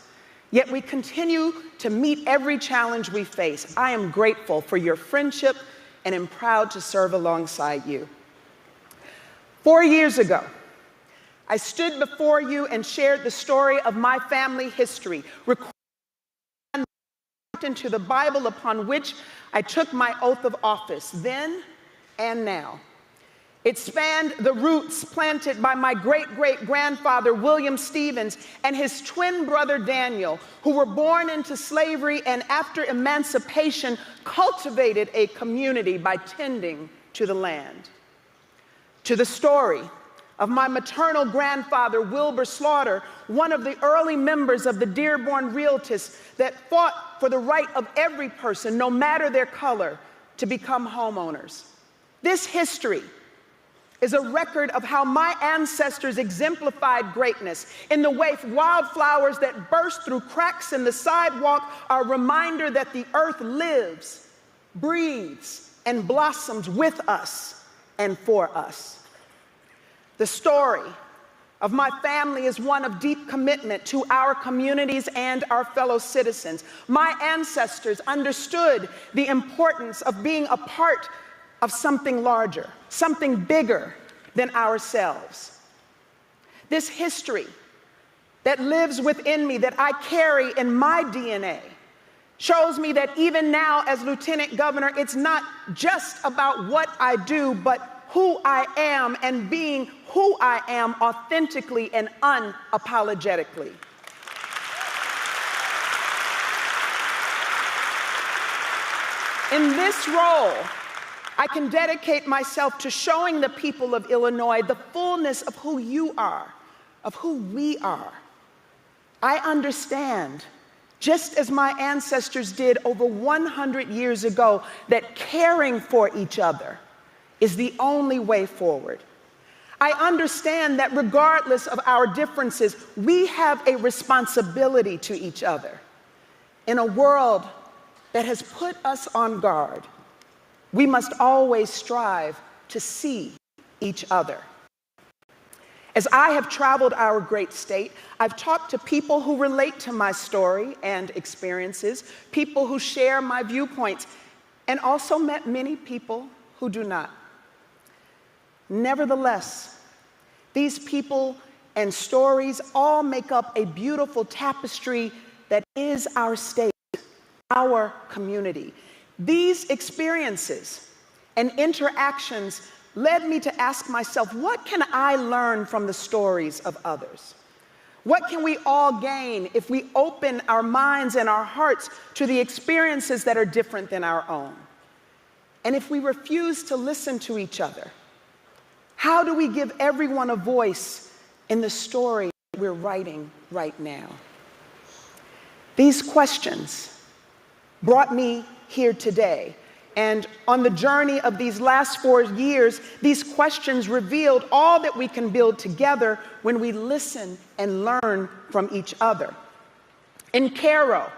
yet we continue to meet every challenge we face. I am grateful for your friendship and am proud to serve alongside you. 4 years ago, I stood before you and shared the story of my family history, recording into the Bible upon which I took my oath of office, then and now. It spanned the roots planted by my great-great-grandfather, William Stevens, and his twin brother, Daniel, who were born into slavery and after emancipation cultivated a community by tending to the land. To the story of my maternal grandfather, Wilbur Slaughter, one of the early members of the Dearborn Realtists that fought for the right of every person, no matter their color, to become homeowners. This history is a record of how my ancestors exemplified greatness in the way wildflowers that burst through cracks in the sidewalk are a reminder that the earth lives, breathes, and blossoms with us and for us. The story of my family is one of deep commitment to our communities and our fellow citizens. My ancestors understood the importance of being a part of something larger, something bigger than ourselves. This history that lives within me, that I carry in my DNA, shows me that even now as Lieutenant Governor, it's not just about what I do, but who I am and being who I am authentically and unapologetically. In this role, I can dedicate myself to showing the people of Illinois the fullness of who you are, of who we are. I understand, just as my ancestors did over 100 years ago, that caring for each other is the only way forward. I understand that regardless of our differences, we have a responsibility to each other. In a world that has put us on guard, we must always strive to see each other. As I have traveled our great state, I've talked to people who relate to my story and experiences, people who share my viewpoints, and also met many people who do not. Nevertheless, these people and stories all make up a beautiful tapestry that is our state, our community. These experiences and interactions led me to ask myself, what can I learn from the stories of others? What can we all gain if we open our minds and our hearts to the experiences that are different than our own? And if we refuse to listen to each other, how do we give everyone a voice in the story we're writing right now? These questions brought me here today. And on the journey of these last 4 years, these questions revealed all that we can build together when we listen and learn from each other. In Cairo,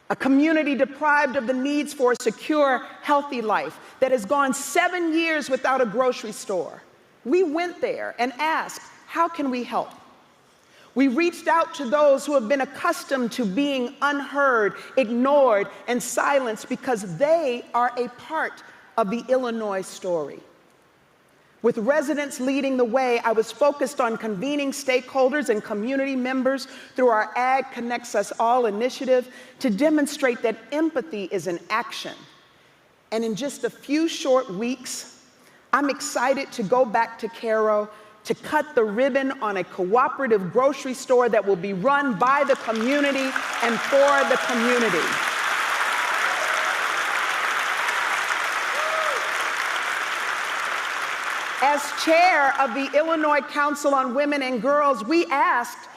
a community deprived of the needs for a secure, healthy life that has gone 7 years without a grocery store, we went there and asked, how can we help? We reached out to those who have been accustomed to being unheard, ignored, and silenced because they are a part of the Illinois story. With residents leading the way, I was focused on convening stakeholders and community members through our Ag Connects Us All initiative to demonstrate that empathy is an action. And in just a few short weeks, I'm excited to go back to Cairo to cut the ribbon on a cooperative grocery store that will be run by the community and for the community. As chair of the Illinois Council on Women and Girls, we asked,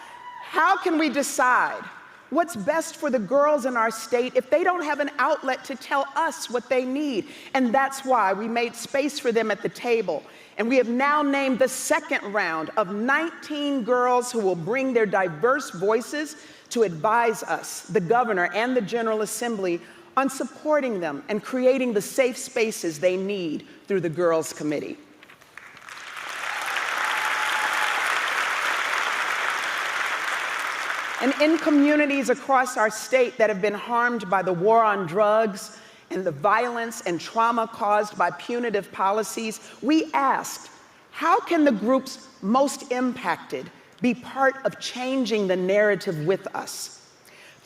how can we decide what's best for the girls in our state if they don't have an outlet to tell us what they need? And that's why we made space for them at the table. And we have now named the second round of 19 girls who will bring their diverse voices to advise us, the governor and the General Assembly, on supporting them and creating the safe spaces they need through the Girls Committee. And in communities across our state that have been harmed by the war on drugs and the violence and trauma caused by punitive policies, we asked, how can the groups most impacted be part of changing the narrative with us?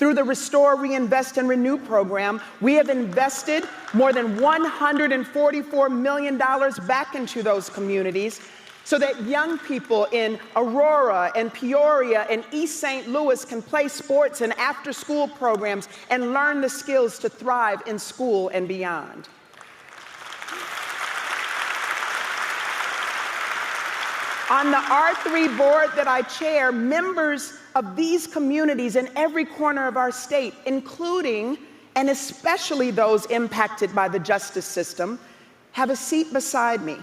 Through the Restore, Reinvest, and Renew program, we have invested more than $144 million back into those communities so that young people in Aurora and Peoria and East St. Louis can play sports and after-school programs and learn the skills to thrive in school and beyond. On the R3 board that I chair, members of these communities in every corner of our state, including and especially those impacted by the justice system, have a seat beside me.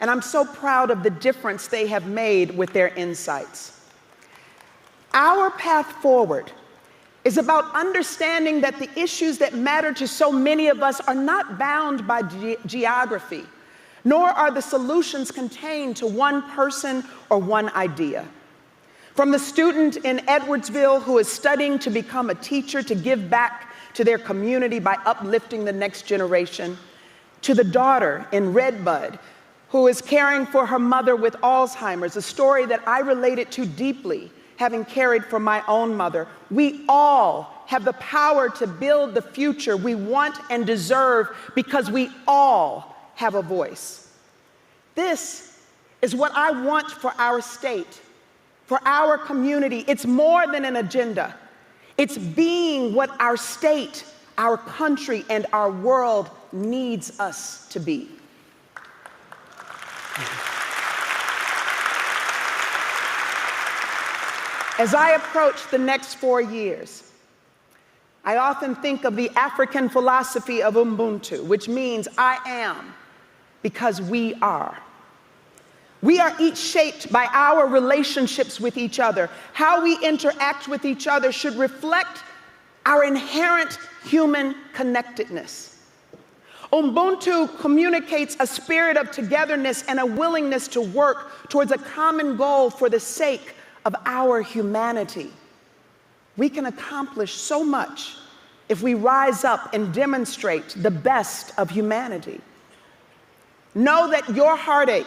And I'm so proud of the difference they have made with their insights. Our path forward is about understanding that the issues that matter to so many of us are not bound by geography, nor are the solutions contained to one person or one idea. From the student in Edwardsville who is studying to become a teacher to give back to their community by uplifting the next generation, to the daughter in Redbud who is caring for her mother with Alzheimer's, a story that I related to deeply, having cared for my own mother. We all have the power to build the future we want and deserve because we all have a voice. This is what I want for our state, for our community. It's more than an agenda. It's being what our state, our country, and our world needs us to be. As I approach the next 4 years, I often think of the African philosophy of Ubuntu, which means I am because we are. We are each shaped by our relationships with each other. How we interact with each other should reflect our inherent human connectedness. Ubuntu communicates a spirit of togetherness and a willingness to work towards a common goal for the sake of our humanity. We can accomplish so much if we rise up and demonstrate the best of humanity. Know that your heartache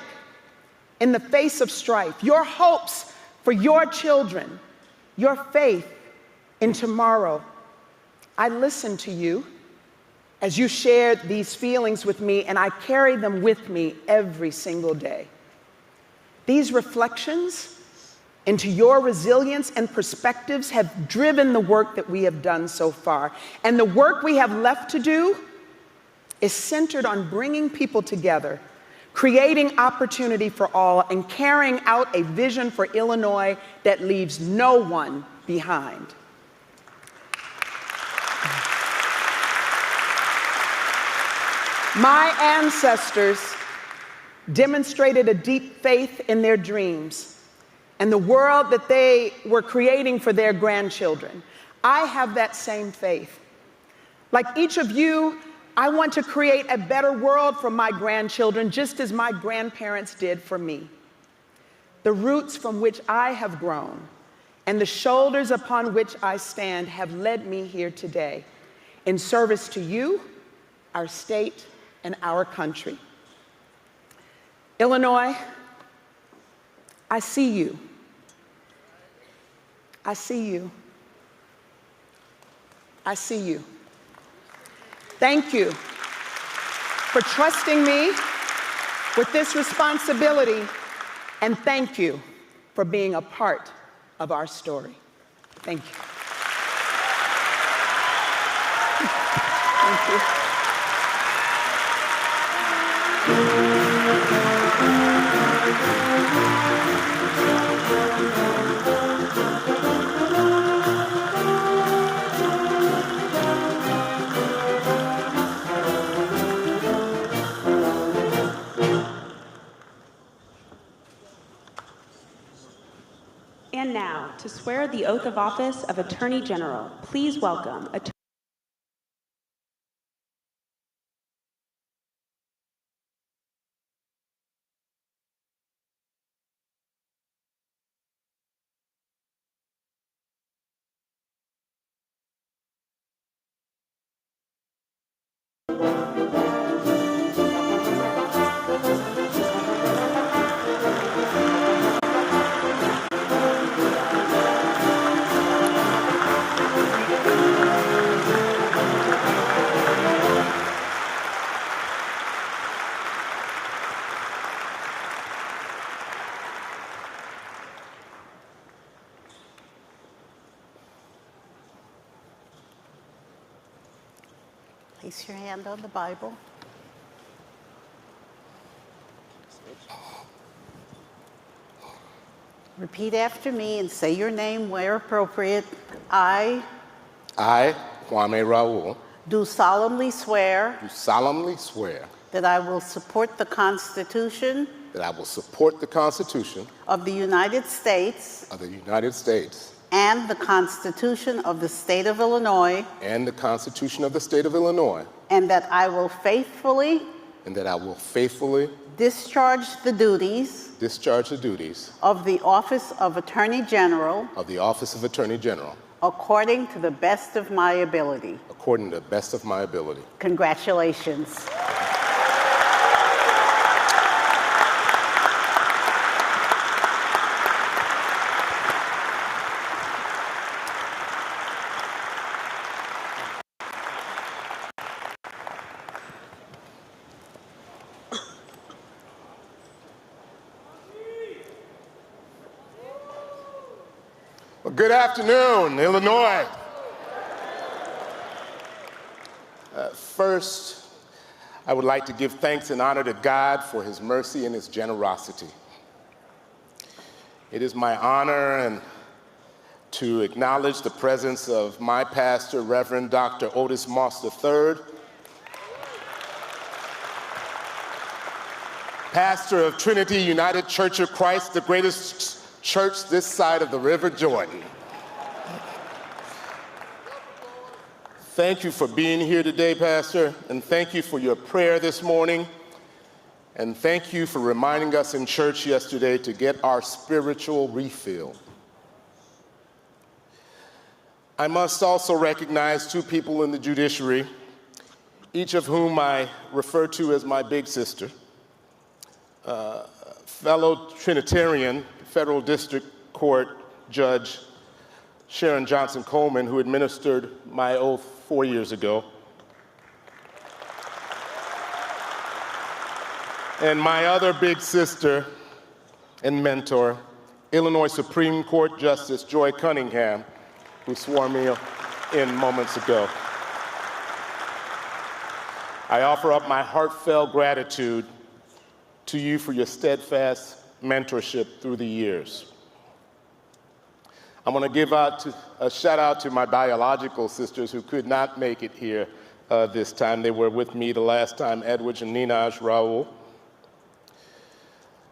in the face of strife, your hopes for your children, your faith in tomorrow. I listen to you as you shared these feelings with me, and I carry them with me every single day. These reflections into your resilience and perspectives have driven the work that we have done so far. And the work we have left to do is centered on bringing people together, creating opportunity for all, and carrying out a vision for Illinois that leaves no one behind. My ancestors demonstrated a deep faith in their dreams and the world that they were creating for their grandchildren. I have that same faith. Like each of you, I want to create a better world for my grandchildren, just as my grandparents did for me. The roots from which I have grown and the shoulders upon which I stand have led me here today in service to you, our state, and our country. Illinois, I see you. I see you. I see you. Thank you for trusting me with this responsibility, and thank you for being a part of our story. Thank you. Thank you. And now, to swear the oath of office of Attorney General, please welcome Place your hand on the Bible. Repeat after me and say your name where appropriate. I, Kwame Raoul, do solemnly swear do solemnly swear that I will support the Constitution that I will support the Constitution of the United States of the United States and the Constitution of the State of Illinois, and the Constitution of the State of Illinois, and that I will faithfully discharge the duties of the Office of Attorney General according to the best of my ability. Congratulations. Well, good afternoon, Illinois. First, I would like to give thanks and honor to God for his mercy and his generosity. It is my honor to acknowledge the presence of my pastor, Reverend Dr. Otis Moss III, pastor of Trinity United Church of Christ, the greatest church this side of the River Jordan. Thank you for being here today, Pastor, and thank you for your prayer this morning, and thank you for reminding us in church yesterday to get our spiritual refill. I must also recognize two people in the judiciary, each of whom I refer to as my big sister, fellow Trinitarian Federal District Court Judge Sharon Johnson Coleman, who administered my oath 4 years ago, and my other big sister and mentor, Illinois Supreme Court Justice Joy Cunningham, who swore me in moments ago. I offer up my heartfelt gratitude to you for your steadfast mentorship through the years. I want to give a shout out to my biological sisters who could not make it here this time. They were with me the last time, Edwidge and Ninaj Raoul.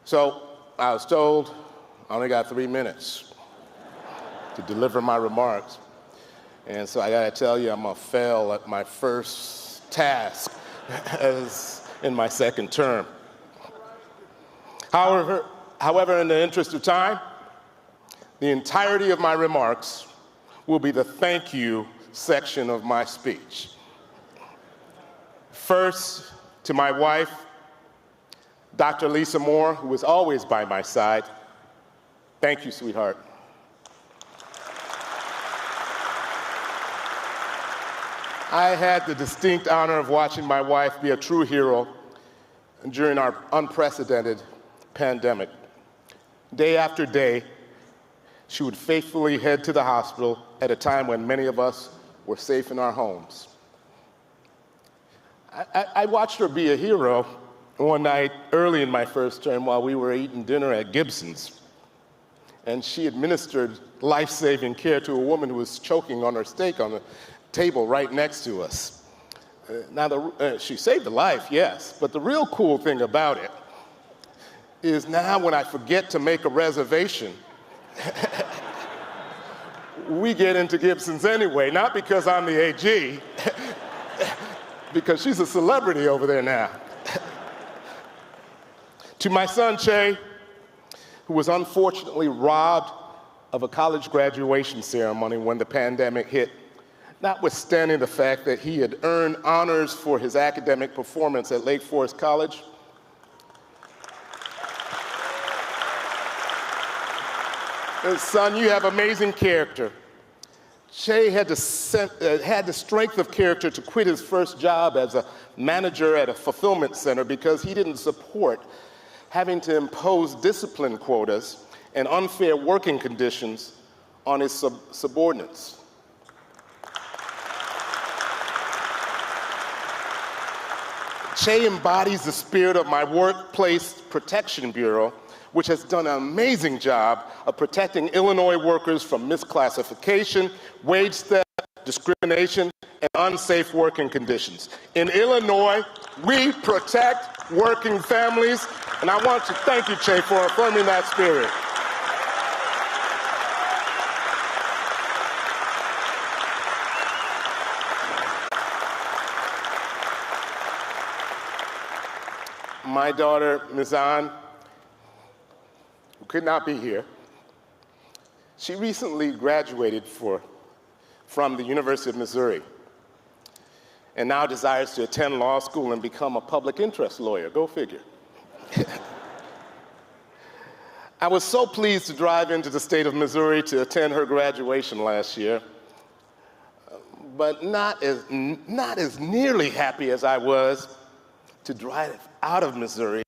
So I was told I only got 3 minutes to deliver my remarks. And so I got to tell you, I'm going to fail at my first task as in my second term. However, in the interest of time, the entirety of my remarks will be the thank you section of my speech. First, to my wife, Dr. Lisa Moore, who is always by my side. Thank you, sweetheart. I had the distinct honor of watching my wife be a true hero during our unprecedented pandemic. Day after day, she would faithfully head to the hospital at a time when many of us were safe in our homes. I watched her be a hero one night early in my first term while we were eating dinner at Gibson's. And she administered life-saving care to a woman who was choking on her steak on the table right next to us. She saved a life, yes, but the real cool thing about it is now when I forget to make a reservation, we get into Gibson's anyway, not because I'm the AG, because she's a celebrity over there now. To my son, Che, who was unfortunately robbed of a college graduation ceremony when the pandemic hit, notwithstanding the fact that he had earned honors for his academic performance at Lake Forest College. Son, you have amazing character. Che had the strength of character to quit his first job as a manager at a fulfillment center because he didn't support having to impose discipline quotas and unfair working conditions on his subordinates. Che embodies the spirit of my Workplace Protection Bureau, which has done an amazing job of protecting Illinois workers from misclassification, wage theft, discrimination, and unsafe working conditions. In Illinois, we protect working families, and I want to thank you, Che, for affirming that spirit. My daughter, Mizan, who could not be here, she recently graduated from the University of Missouri and now desires to attend law school and become a public interest lawyer. Go figure. I was so pleased to drive into the state of Missouri to attend her graduation last year, but not as nearly happy as I was to drive out of Missouri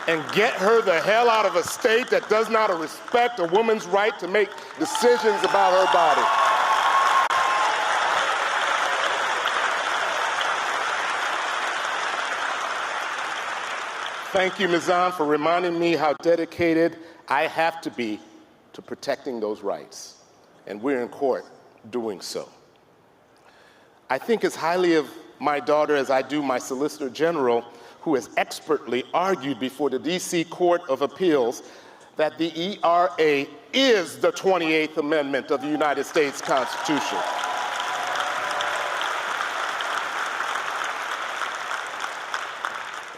and get her the hell out of a state that does not respect a woman's right to make decisions about her body. Thank you, Mizan, for reminding me how dedicated I have to be to protecting those rights, and we're in court doing so. I think as highly of my daughter as I do my Solicitor General, who has expertly argued before the D.C. Court of Appeals that the ERA is the 28th Amendment of the United States Constitution.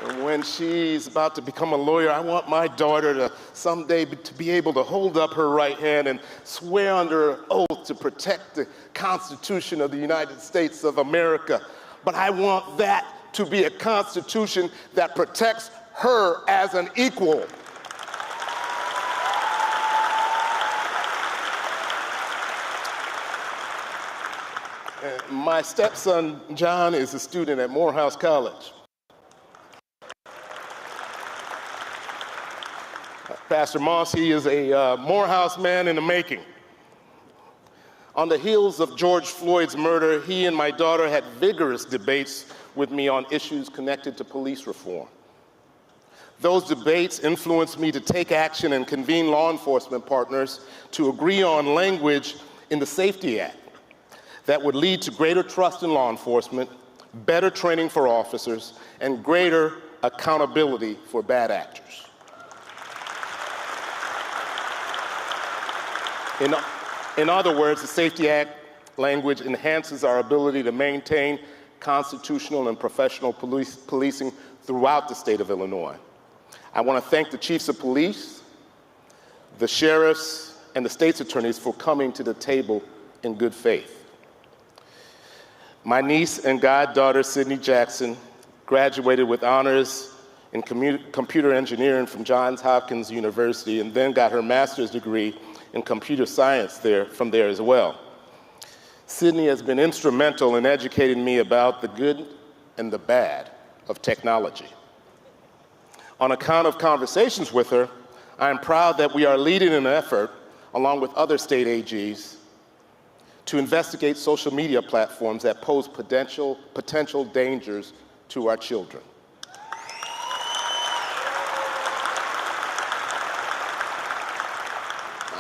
And when she's about to become a lawyer, I want my daughter to someday to be able to hold up her right hand and swear under oath to protect the Constitution of the United States of America. But I want that to be a Constitution that protects her as an equal. My stepson, John, is a student at Morehouse College. Pastor Moss, he is a Morehouse man in the making. On the heels of George Floyd's murder, he and my daughter had vigorous debates with me on issues connected to police reform. Those debates influenced me to take action and convene law enforcement partners to agree on language in the Safety Act that would lead to greater trust in law enforcement, better training for officers, and greater accountability for bad actors. In other words, the Safety Act language enhances our ability to maintain constitutional and professional policing throughout the state of Illinois. I want to thank the chiefs of police, the sheriffs, and the state's attorneys for coming to the table in good faith. My niece and goddaughter, Sydney Jackson, graduated with honors in computer engineering from Johns Hopkins University and then got her master's degree in computer science from there as well. Sydney has been instrumental in educating me about the good and the bad of technology. On account of conversations with her, I am proud that we are leading an effort, along with other state AGs, to investigate social media platforms that pose potential dangers to our children.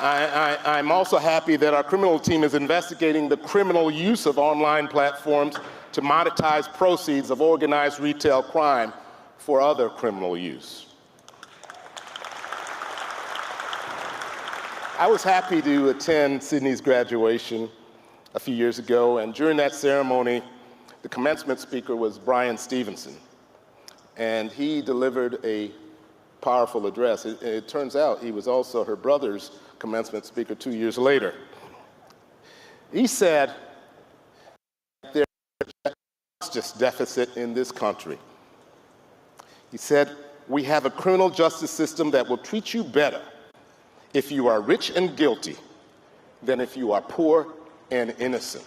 I'm also happy that our criminal team is investigating the criminal use of online platforms to monetize proceeds of organized retail crime for other criminal use. I was happy to attend Sydney's graduation a few years ago, and during that ceremony, the commencement speaker was Brian Stevenson, and he delivered a powerful address. It turns out he was also her brother's commencement speaker 2 years later. He said, "There's a justice deficit in this country." He said, "We have a criminal justice system that will treat you better if you are rich and guilty than if you are poor and innocent."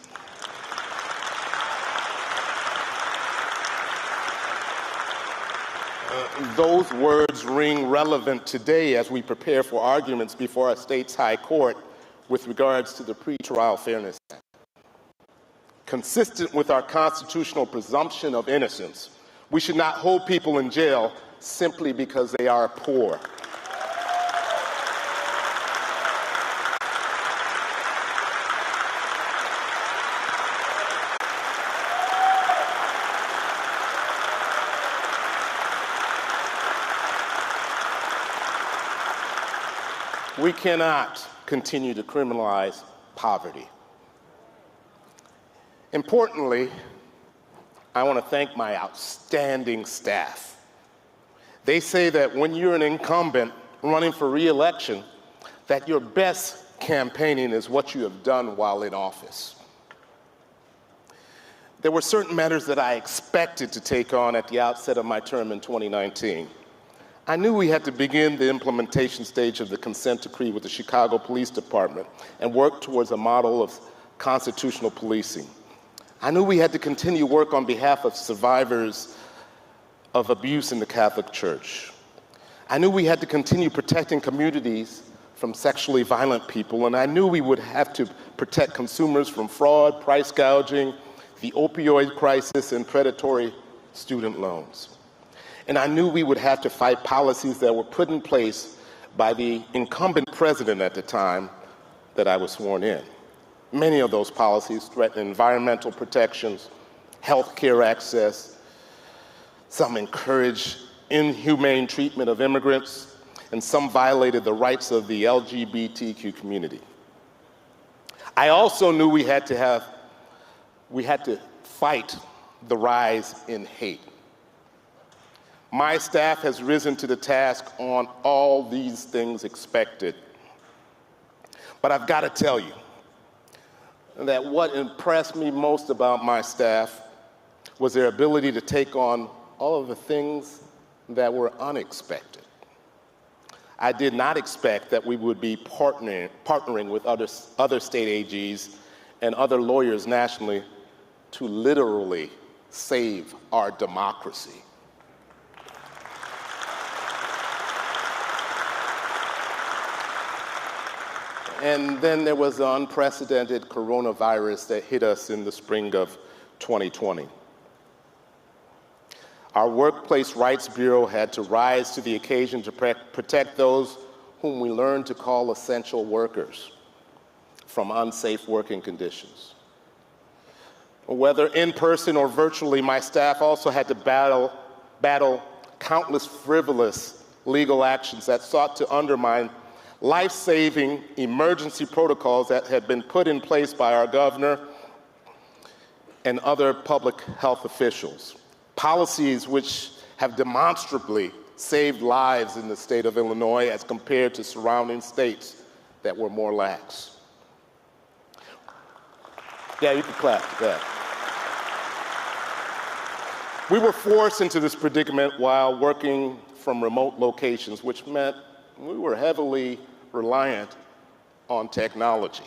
Those words ring relevant today as we prepare for arguments before our state's high court with regards to the Pretrial Fairness Act. consistent with our constitutional presumption of innocence. We should not hold people in jail simply because they are poor. We cannot continue to criminalize poverty. Importantly, I want to thank my outstanding staff. They say that when you're an incumbent running for re-election, that your best campaigning is what you have done while in office. There were certain matters that I expected to take on at the outset of my term in 2019. I knew we had to begin the implementation stage of the consent decree with the Chicago Police Department and work towards a model of constitutional policing. I knew we had to continue work on behalf of survivors of abuse in the Catholic Church. I knew we had to continue protecting communities from sexually violent people, and I knew we would have to protect consumers from fraud, price gouging, the opioid crisis, and predatory student loans. And I knew we would have to fight policies that were put in place by the incumbent president at the time that I was sworn in. Many of those policies threatened environmental protections, health care access, some encouraged inhumane treatment of immigrants, and some violated the rights of the LGBTQ community. I also knew we had to fight the rise in hate. My staff has risen to the task on all these things expected. But I've got to tell you that what impressed me most about my staff was their ability to take on all of the things that were unexpected. I did not expect that we would be partnering with other state AGs and other lawyers nationally to literally save our democracy. And then there was the unprecedented coronavirus that hit us in the spring of 2020. Our Workplace Rights Bureau had to rise to the occasion to protect those whom we learned to call essential workers from unsafe working conditions. Whether in person or virtually, my staff also had to battle countless frivolous legal actions that sought to undermine life-saving emergency protocols that had been put in place by our governor and other public health officials. Policies which have demonstrably saved lives in the state of Illinois as compared to surrounding states that were more lax. Yeah, you can clap for that. We were forced into this predicament while working from remote locations, which meant we were heavily reliant on technology.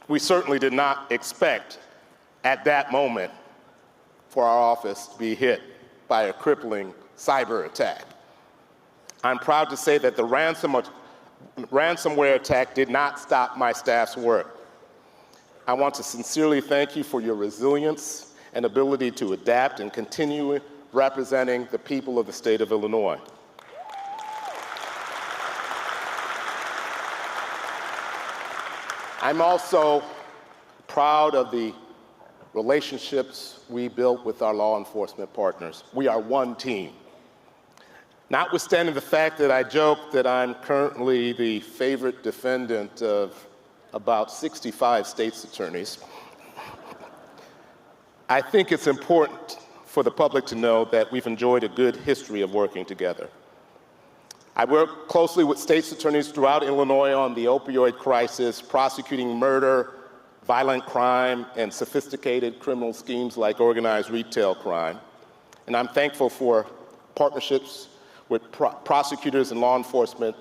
We certainly did not expect at that moment for our office to be hit by a crippling cyber attack. I'm proud to say that the ransomware attack did not stop my staff's work. I want to sincerely thank you for your resilience and ability to adapt and continue representing the people of the state of Illinois. I'm also proud of the relationships we built with our law enforcement partners. We are one team. Notwithstanding the fact that I joke that I'm currently the favorite defendant of about 65 state's attorneys, I think it's important for the public to know that we've enjoyed a good history of working together. I work closely with state's attorneys throughout Illinois on the opioid crisis, prosecuting murder, violent crime, and sophisticated criminal schemes like organized retail crime. And I'm thankful for partnerships with prosecutors and law enforcement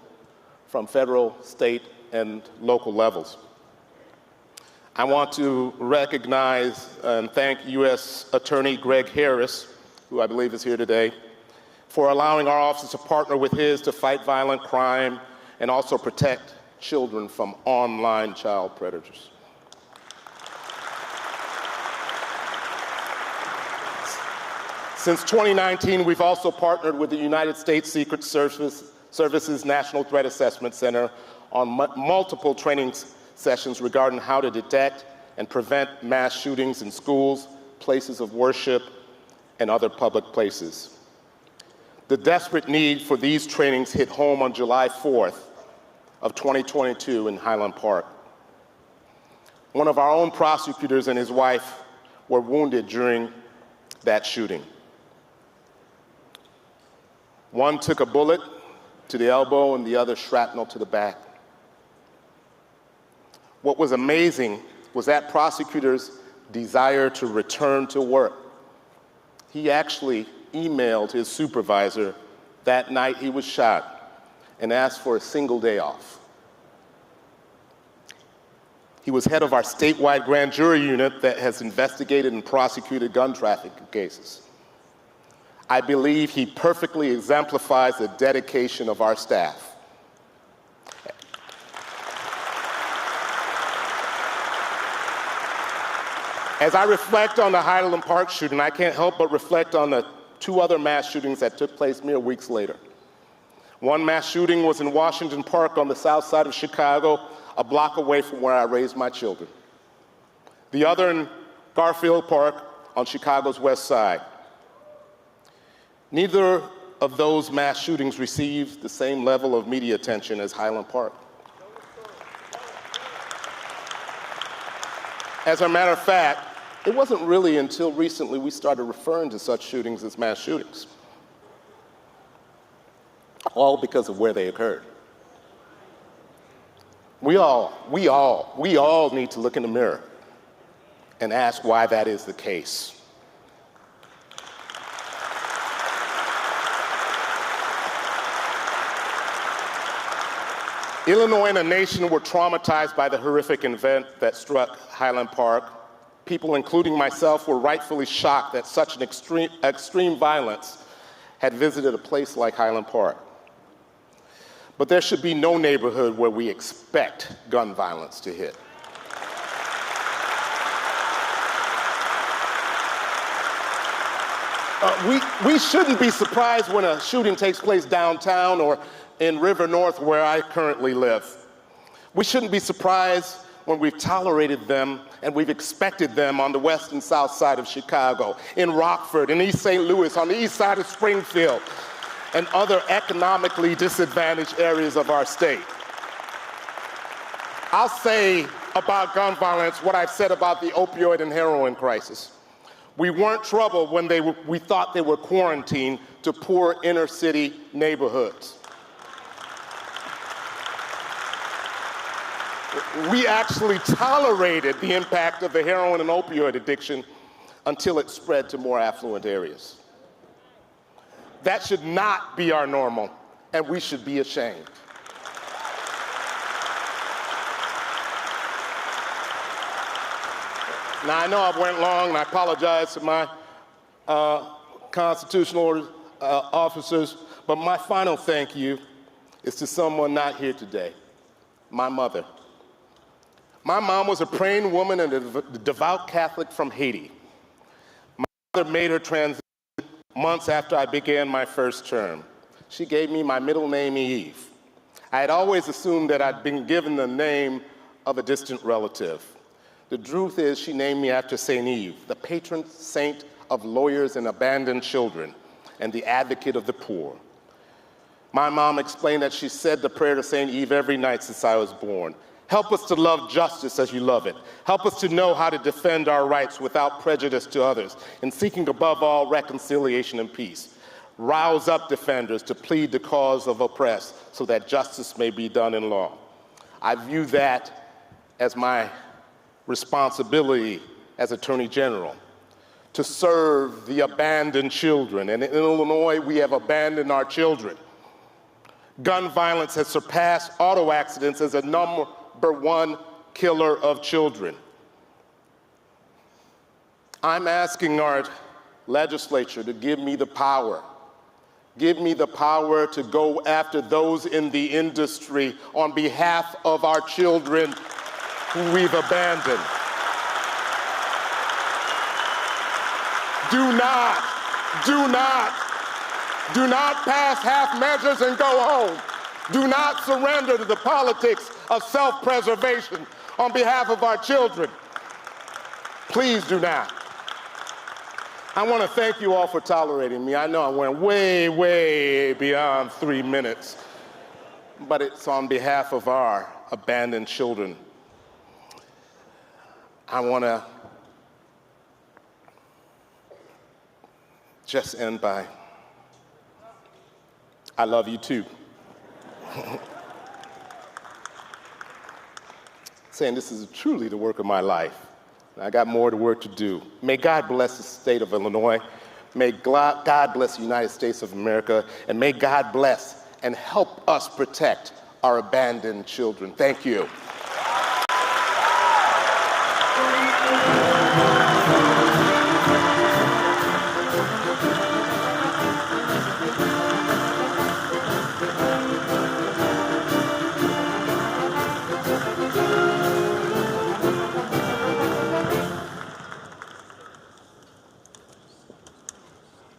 from federal, state, and local levels. I want to recognize and thank U.S. Attorney Greg Harris, who I believe is here today, for allowing our office to partner with his to fight violent crime and also protect children from online child predators. Since 2019, we've also partnered with the United States Secret Service's National Threat Assessment Center on multiple training sessions regarding how to detect and prevent mass shootings in schools, places of worship, and other public places. The desperate need for these trainings hit home on July 4th of 2022 in Highland Park. One of our own prosecutors and his wife were wounded during that shooting. One took a bullet to the elbow and the other shrapnel to the back. What was amazing was that prosecutor's desire to return to work. He actually emailed his supervisor that night he was shot and asked for a single day off. He was head of our statewide grand jury unit that has investigated and prosecuted gun trafficking cases. I believe he perfectly exemplifies the dedication of our staff. As I reflect on the Highland Park shooting, I can't help but reflect on the 2 other mass shootings that took place mere weeks later. One mass shooting was in Washington Park on the south side of Chicago, a block away from where I raised my children. The other in Garfield Park on Chicago's west side. Neither of those mass shootings received the same level of media attention as Highland Park. As a matter of fact, it wasn't really until recently we started referring to such shootings as mass shootings, all because of where they occurred. We all need to look in the mirror and ask why that is the case. Illinois and the nation were traumatized by the horrific event that struck Highland Park. People, including myself, were rightfully shocked that such an extreme violence had visited a place like Highland Park. But there should be no neighborhood where we expect gun violence to hit. We shouldn't be surprised when a shooting takes place downtown or in River North, where I currently live. We shouldn't be surprised when we've tolerated them and we've expected them on the west and south side of Chicago, in Rockford, in East St. Louis, on the east side of Springfield, and other economically disadvantaged areas of our state. I'll say about gun violence what I've said about the opioid and heroin crisis. We weren't troubled when we thought they were quarantined to poor inner city neighborhoods. We actually tolerated the impact of the heroin and opioid addiction until it spread to more affluent areas. That should not be our normal, and we should be ashamed. Now, I know I went long, and I apologize to my constitutional officers, but my final thank you is to someone not here today, my mother. My mom was a praying woman and a devout Catholic from Haiti. My mother made her transition months after I began my first term. She gave me my middle name, Eve. I had always assumed that I'd been given the name of a distant relative. The truth is, she named me after St. Eve, the patron saint of lawyers and abandoned children, and the advocate of the poor. My mom explained that she said the prayer to St. Eve every night since I was born. Help us to love justice as you love it. Help us to know how to defend our rights without prejudice to others, and seeking above all reconciliation and peace. Rouse up defenders to plead the cause of oppressed so that justice may be done in law. I view that as my responsibility as Attorney General, to serve the abandoned children. And in Illinois, we have abandoned our children. Gun violence has surpassed auto accidents as a number one killer of children. I'm asking our legislature to give me the power. Give me the power to go after those in the industry on behalf of our children who we've abandoned. Do not pass half measures and go home. Do not surrender to the politics of self-preservation on behalf of our children. Please do not. I want to thank you all for tolerating me. I know I went way, way beyond 3 minutes, but it's on behalf of our abandoned children. I want to just end by, I love you too. Saying this is truly the work of my life. I got more work to do. May God bless the state of Illinois. May God bless the United States of America. And may God bless and help us protect our abandoned children. Thank you.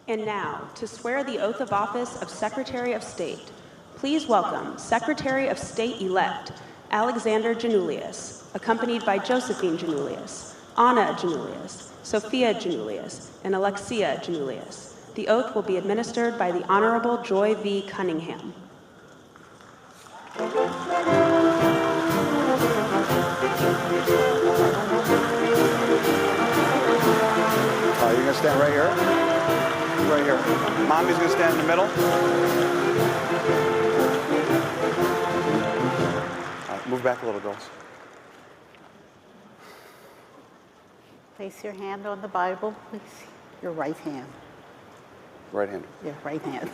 And now, to swear the oath of office of Secretary of State, please welcome Secretary of State-elect Alexander Janulius, accompanied by Josephine Janulius, Anna Janulius, Sophia Janulius, and Alexia Janulius. The oath will be administered by the Honorable Joy V. Cunningham. You're going to stand right here? Right here. Mommy's going to stand in the middle. Move back a little, girls. Place your hand on the Bible, please. Your right hand. Right hand. Your right hand.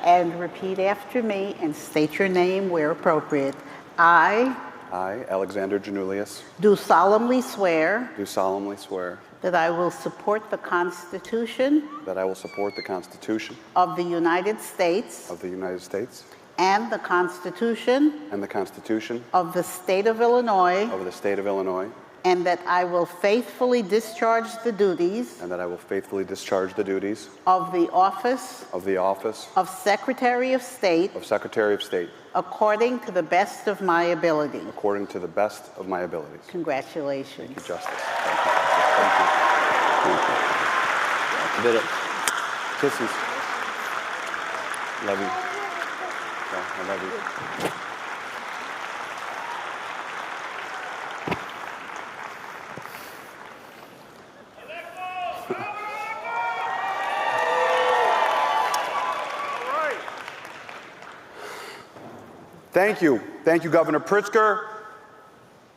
And repeat after me and state your name where appropriate. I, Alexander Janulius, do solemnly swear do solemnly swear that I will support the Constitution that I will support the Constitution of the United States of the United States and the Constitution and the Constitution of the State of Illinois, of the State of Illinois, and that I will faithfully discharge the duties and that I will faithfully discharge the duties of the office of the office of Secretary of State of Secretary of State according to the best of my ability. according to the best of my abilities. Congratulations. Thank you, Justice. Thank you. Thank you. Thank you. I did it. Kisses. Love you. Yeah, I love you. Thank you. Thank you, Governor Pritzker.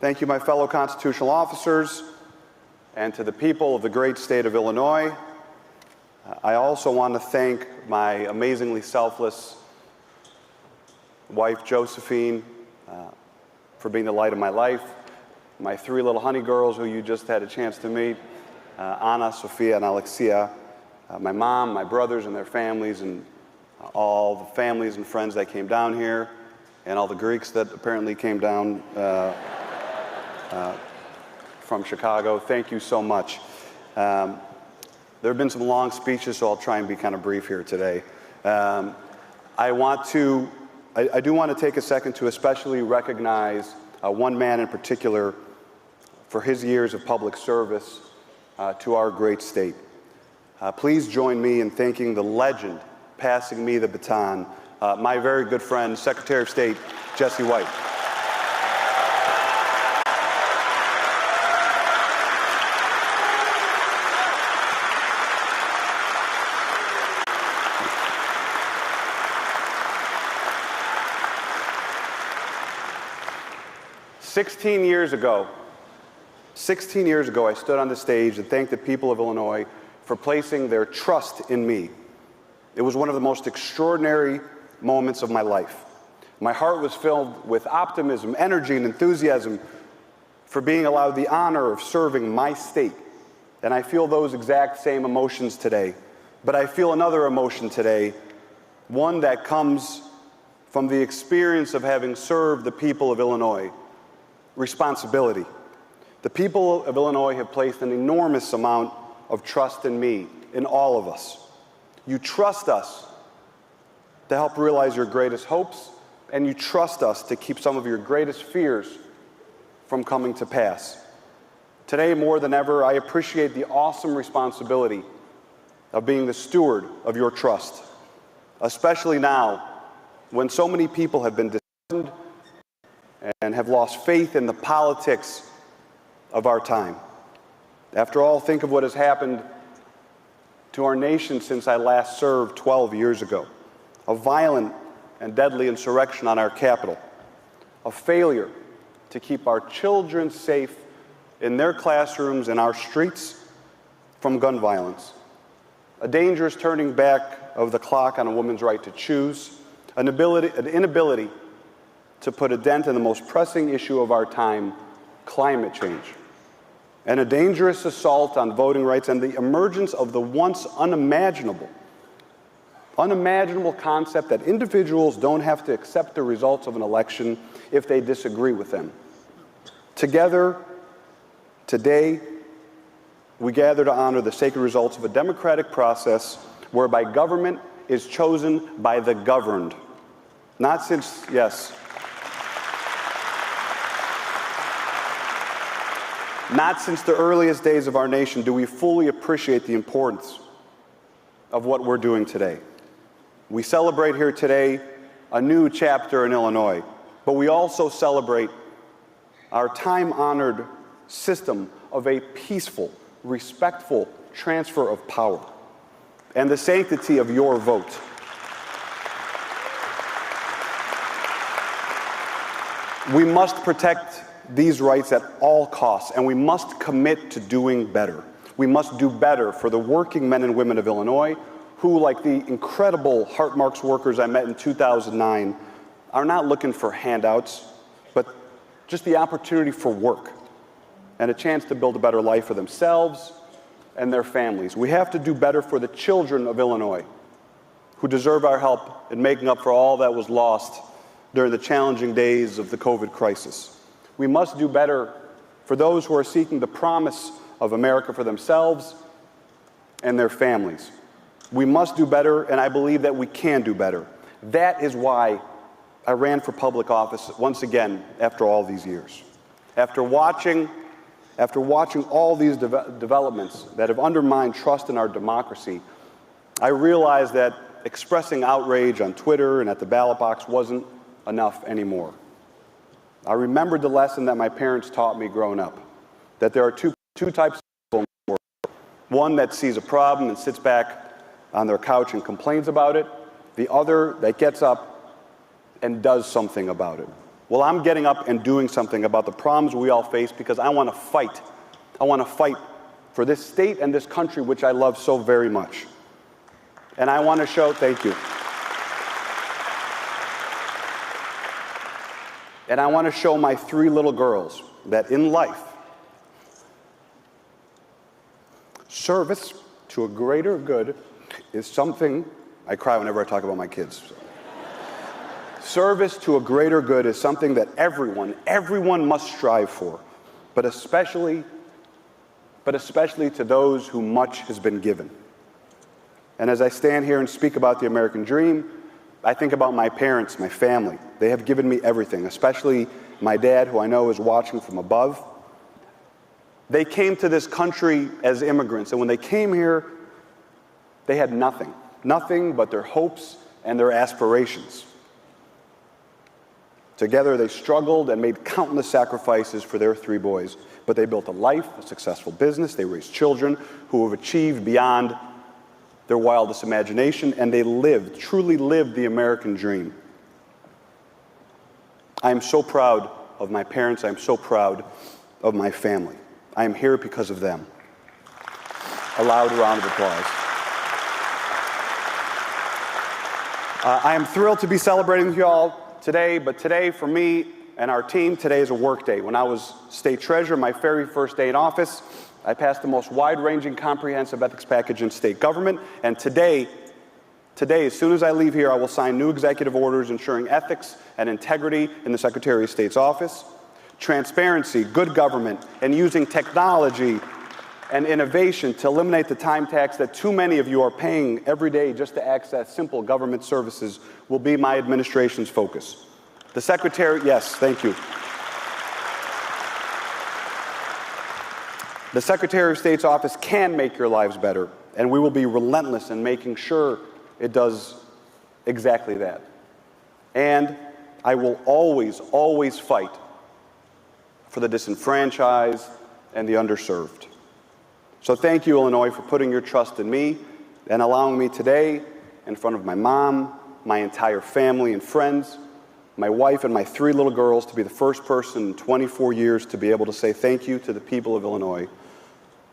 Thank you, my fellow constitutional officers, and to the people of the great state of Illinois. I also want to thank my amazingly selfless wife, Josephine, for being the light of my life, my 3 little honey girls who you just had a chance to meet, Anna, Sophia, and Alexia, my mom, my brothers and their families, and all the families and friends that came down here, and all the Greeks that apparently came down from Chicago. Thank you so much. There have been some long speeches, so I'll try and be kind of brief here today. I do want to take a second to especially recognize one man in particular for his years of public service to our great state. Please join me in thanking the legend passing me the baton, my very good friend, Secretary of State Jesse White. Sixteen years ago, I stood on the stage and thanked the people of Illinois for placing their trust in me. It was one of the most extraordinary moments of my life. My heart was filled with optimism, energy, and enthusiasm for being allowed the honor of serving my state. And I feel those exact same emotions today. But I feel another emotion today, one that comes from the experience of having served the people of Illinois. Responsibility. The people of Illinois have placed an enormous amount of trust in me, in all of us. You trust us to help realize your greatest hopes, and you trust us to keep some of your greatest fears from coming to pass. Today, more than ever, I appreciate the awesome responsibility of being the steward of your trust, especially now when so many people have been disheartened and have lost faith in the politics of our time. After all, think of what has happened to our nation since I last served 12 years ago. A violent and deadly insurrection on our capital, a failure to keep our children safe in their classrooms and our streets from gun violence, a dangerous turning back of the clock on a woman's right to choose, an inability to put a dent in the most pressing issue of our time, climate change, and a dangerous assault on voting rights, and the emergence of the once unimaginable concept that individuals don't have to accept the results of an election if they disagree with them. Together, today, we gather to honor the sacred results of a democratic process whereby government is chosen by the governed. Not since the earliest days of our nation do we fully appreciate the importance of what we're doing today. We celebrate here today a new chapter in Illinois, but we also celebrate our time-honored system of a peaceful, respectful transfer of power and the sanctity of your vote. We must protect these rights at all costs, and we must commit to doing better. We must do better for the working men and women of Illinois who, like the incredible Heart Marks workers I met in 2009, are not looking for handouts, but just the opportunity for work and a chance to build a better life for themselves and their families. We have to do better for the children of Illinois who deserve our help in making up for all that was lost during the challenging days of the COVID crisis. We must do better for those who are seeking the promise of America for themselves and their families. We must do better, and I believe that we can do better. That is why I ran for public office once again after all these years. After watching all these developments that have undermined trust in our democracy, I realized that expressing outrage on Twitter and at the ballot box wasn't enough anymore. I remembered the lesson that my parents taught me growing up, that there are two types of people in the world. One that sees a problem and sits back on their couch and complains about it, the other that gets up and does something about it. Well, I'm getting up and doing something about the problems we all face because I want to fight. I want to fight for this state and this country, which I love so very much. And I want to show, thank you. And I want to show my 3 little girls that in life, service to a greater good is something, I cry whenever I talk about my kids. Service to a greater good is something that everyone must strive for, but especially to those who much has been given. And as I stand here and speak about the American dream, I think about my parents, my family. They have given me everything, especially my dad, who I know is watching from above. They came to this country as immigrants, and when they came here, they had nothing but their hopes and their aspirations. Together, they struggled and made countless sacrifices for their 3 boys, but they built a life, a successful business, they raised children who have achieved beyond their wildest imagination, and they truly lived the American dream. I am so proud of my parents. I am so proud of my family. I am here because of them. A loud round of applause. I am thrilled to be celebrating with you all today, but today for me and our team, today is a work day. When I was state treasurer, my very first day in office, I passed the most wide-ranging comprehensive ethics package in state government, and today, as soon as I leave here, I will sign new executive orders ensuring ethics and integrity in the Secretary of State's office, transparency, good government, and using technology and innovation to eliminate the time tax that too many of you are paying every day just to access simple government services will be my administration's focus. The Secretary, yes, thank you. The Secretary of State's office can make your lives better, and we will be relentless in making sure it does exactly that. And I will always, always fight for the disenfranchised and the underserved. So thank you, Illinois, for putting your trust in me and allowing me today, in front of my mom, my entire family and friends, my wife and my 3 little girls, to be the first person in 24 years to be able to say thank you to the people of Illinois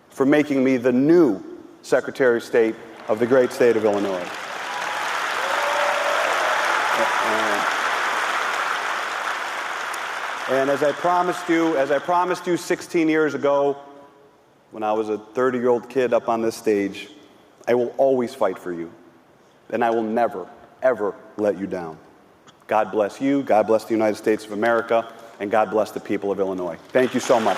for making me the new Secretary of State of the great state of Illinois. And as I promised you 16 years ago, when I was a 30-year-old kid up on this stage, I will always fight for you, and I will never, ever let you down. God bless you, God bless the United States of America, and God bless the people of Illinois. Thank you so much.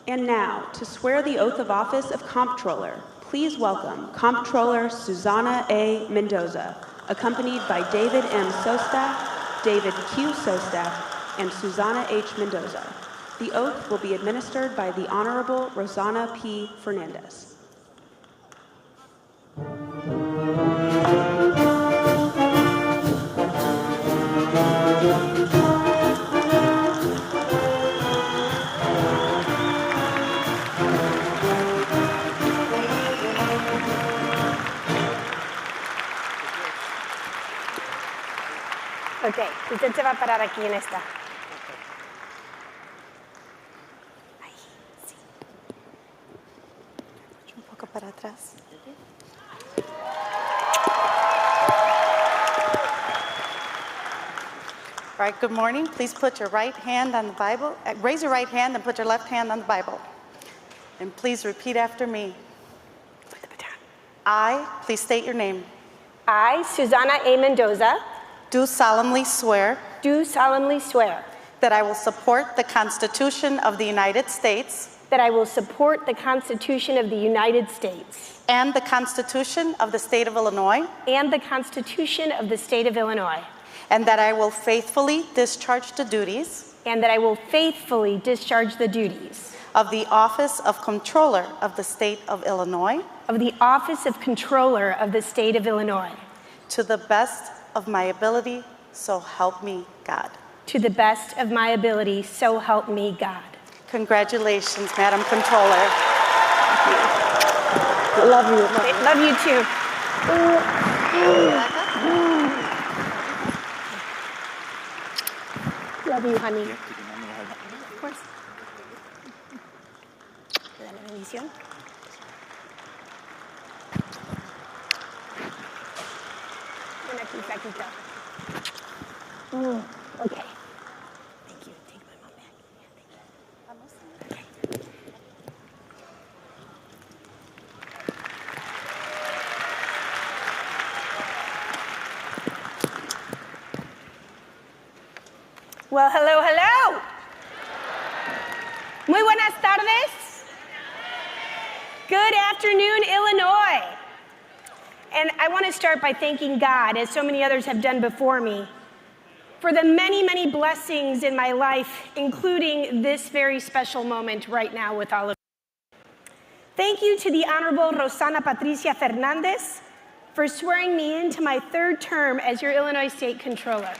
And now, to swear the oath of office of Comptroller, please welcome Comptroller Susana A. Mendoza, accompanied by David M. Sostak, David Q. Sostak, and Susana H. Mendoza. The oath will be administered by the Honorable Rosanna P. Fernandez. Ok, usted se va a parar aquí en esta. Ahí, sí. Un poco para atrás. All right, good morning. Please put your right hand on the Bible. Raise your right hand and put your left hand on the Bible. And please repeat after me. I, please state your name. I, Susana A. Mendoza, do solemnly swear that I will support the Constitution of the United States that I will support the Constitution of the United States and the Constitution of the State of Illinois and the Constitution of the State of Illinois, and that I will faithfully discharge the duties of the Office of Comptroller of the State of Illinois to the best of my ability, so help me God. To the best of my ability, so help me God. Congratulations, Madam Comptroller. Love you. Love you too. Love you, honey. Of course. ¿Te da la bendición? Ven aquí, Paquita. Okay. Thank you. Take my mom back. Yeah, thank you. Okay. Well, hello, hello. Muy buenas tardes. Good afternoon, Illinois. And I want to start by thanking God, as so many others have done before me, for the many, many blessings in my life, including this very special moment right now with all of you. Thank you to the Honorable Rosanna Patricia Fernandez for swearing me into my 3rd term as your Illinois State Controller.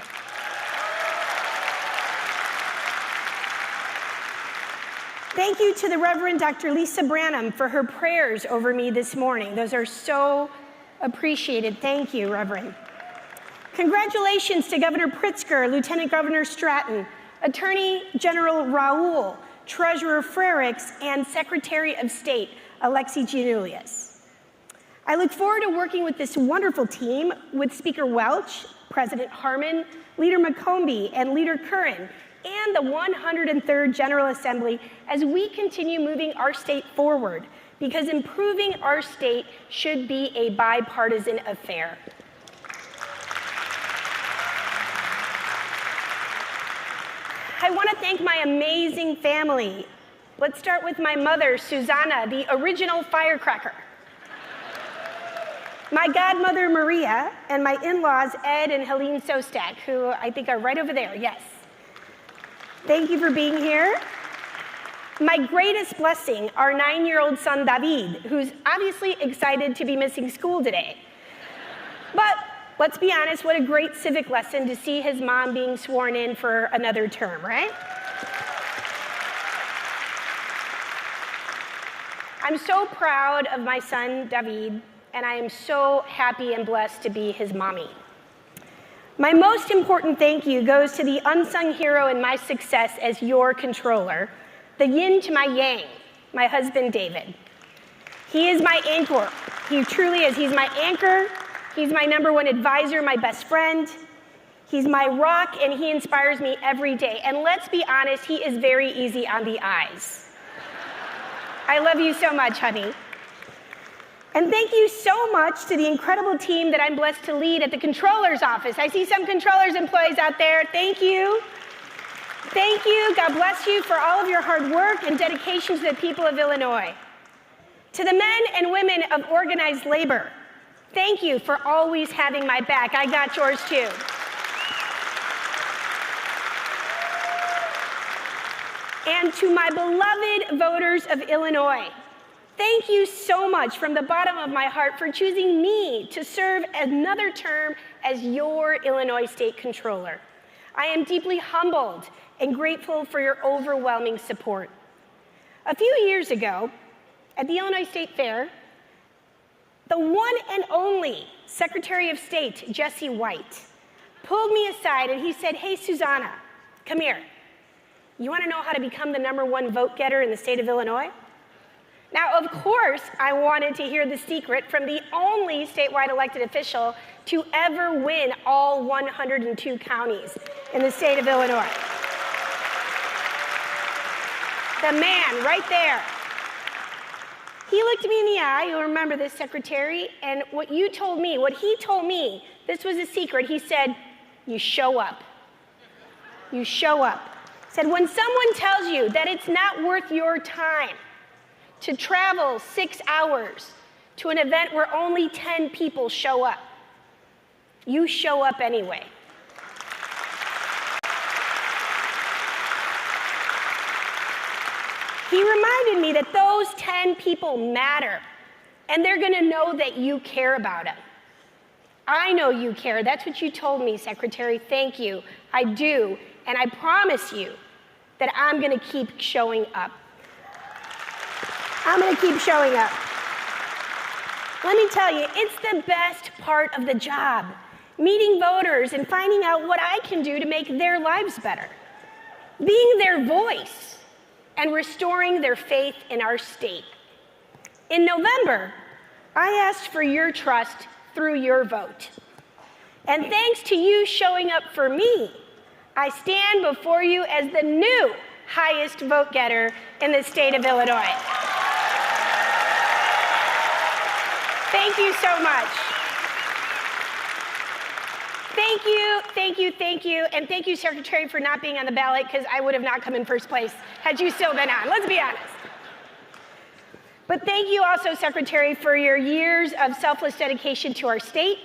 Thank you to the Reverend Dr. Lisa Branham for her prayers over me this morning. Those are so appreciated. Thank you, Reverend. Congratulations to Governor Pritzker, Lieutenant Governor Stratton, Attorney General Raoul, Treasurer Frericks, and Secretary of State Alexi Giannoulias. I look forward to working with this wonderful team with Speaker Welch, President Harmon, Leader McCombie, and Leader Curran, and the 103rd General Assembly as we continue moving our state forward, because improving our state should be a bipartisan affair. I want to thank my amazing family. Let's start with my mother, Susanna, the original firecracker. My godmother, Maria, and my in-laws, Ed and Helene Sostak, who I think are right over there, yes. Thank you for being here. My greatest blessing, our 9-year-old son, David, who's obviously excited to be missing school today. But let's be honest, what a great civic lesson to see his mom being sworn in for another term, right? I'm so proud of my son, David, and I am so happy and blessed to be his mommy. My most important thank you goes to the unsung hero in my success as your controller, the yin to my yang, my husband, David. He is my anchor. He truly is. He's my anchor. He's my #1 advisor, my best friend. He's my rock, and he inspires me every day. And let's be honest, he is very easy on the eyes. I love you so much, honey. And thank you so much to the incredible team that I'm blessed to lead at the Controller's Office. I see some Controller's employees out there. Thank you. Thank you. God bless you for all of your hard work and dedication to the people of Illinois. To the men and women of organized labor, thank you for always having my back. I got yours too. And to my beloved voters of Illinois, thank you so much from the bottom of my heart for choosing me to serve another term as your Illinois State Controller. I am deeply humbled and grateful for your overwhelming support. A few years ago, at the Illinois State Fair, the one and only Secretary of State, Jesse White, pulled me aside and he said, "Hey, Susanna, come here. You want to know how to become the #1 vote getter in the state of Illinois?" Now, of course, I wanted to hear the secret from the only statewide elected official to ever win all 102 counties in the state of Illinois. The man right there. He looked me in the eye, you'll remember this, Secretary, and what he told me, this was a secret. He said, "You show up. You show up." He said, when someone tells you that it's not worth your time to travel 6 hours to an event where only 10 people show up, you show up anyway. He reminded me that those 10 people matter, and they're going to know that you care about them. I know you care. That's what you told me, Secretary. Thank you. I do, and I promise you that I'm going to keep showing up. I'm going to keep showing up. Let me tell you, it's the best part of the job, meeting voters and finding out what I can do to make their lives better, being their voice, and restoring their faith in our state. In November, I asked for your trust through your vote. And thanks to you showing up for me, I stand before you as the new highest vote getter in the state of Illinois. Thank you so much. Thank you, thank you, thank you, and thank you, Secretary, for not being on the ballot, because I would have not come in first place had you still been on. Let's be honest. But thank you also, Secretary, for your years of selfless dedication to our state,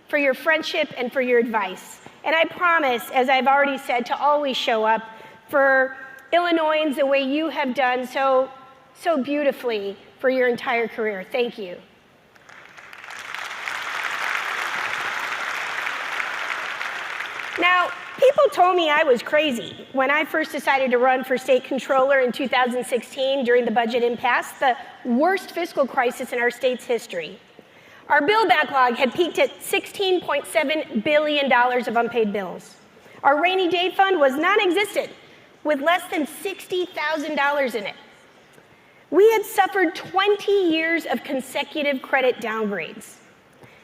for your friendship, and for your advice. And I promise, as I've already said, to always show up for Illinoisans the way you have done so beautifully for your entire career. Thank you. Now, people told me I was crazy when I first decided to run for state controller in 2016 during the budget impasse, the worst fiscal crisis in our state's history. Our bill backlog had peaked at $16.7 billion of unpaid bills. Our rainy day fund was non-existent, with less than $60,000 in it. We had suffered 20 years of consecutive credit downgrades.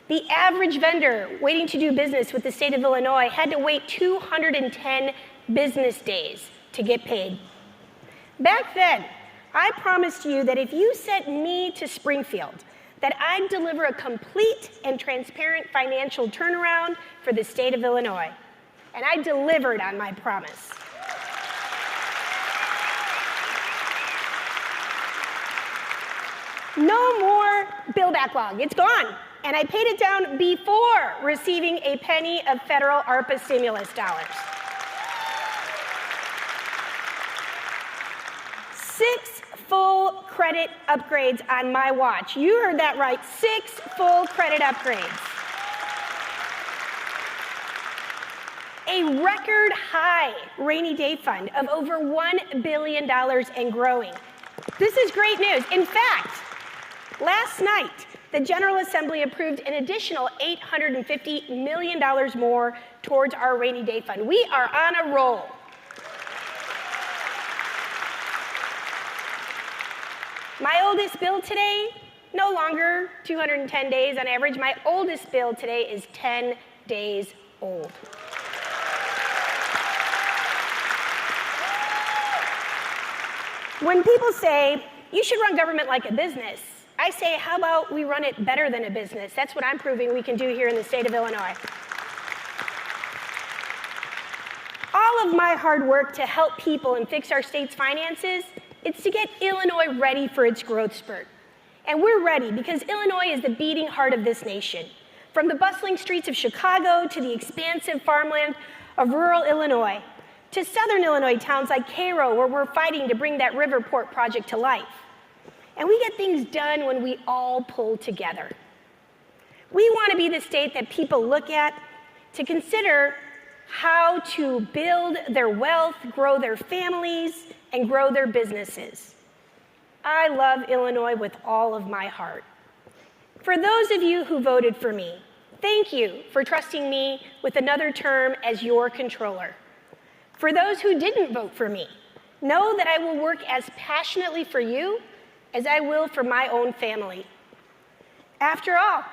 The average vendor waiting to do business with the state of Illinois had to wait 210 business days to get paid. Back then, I promised you that if you sent me to Springfield, that I'd deliver a complete and transparent financial turnaround for the state of Illinois. And I delivered on my promise. No more bill backlog, it's gone. And I paid it down before receiving a penny of federal ARPA stimulus dollars. 6 full credit upgrades on my watch. You heard that right, 6 full credit upgrades. A record high rainy day fund of over $1 billion and growing. This is great news. In fact, last night, the General Assembly approved an additional $850 million more towards our rainy day fund. We are on a roll. My oldest bill today, no longer 210 days on average. My oldest bill today is 10 days old. When people say, you should run government like a business, I say, how about we run it better than a business? That's what I'm proving we can do here in the state of Illinois. All of my hard work to help people and fix our state's finances, it's to get Illinois ready for its growth spurt. And we're ready because Illinois is the beating heart of this nation. From the bustling streets of Chicago to the expansive farmland of rural Illinois, to southern Illinois towns like Cairo, where we're fighting to bring that Riverport project to life. And we get things done when we all pull together. We want to be the state that people look at to consider how to build their wealth, grow their families, and grow their businesses. I love Illinois with all of my heart. For those of you who voted for me, thank you for trusting me with another term as your controller. For those who didn't vote for me, know that I will work as passionately for you as I will for my own family. After all,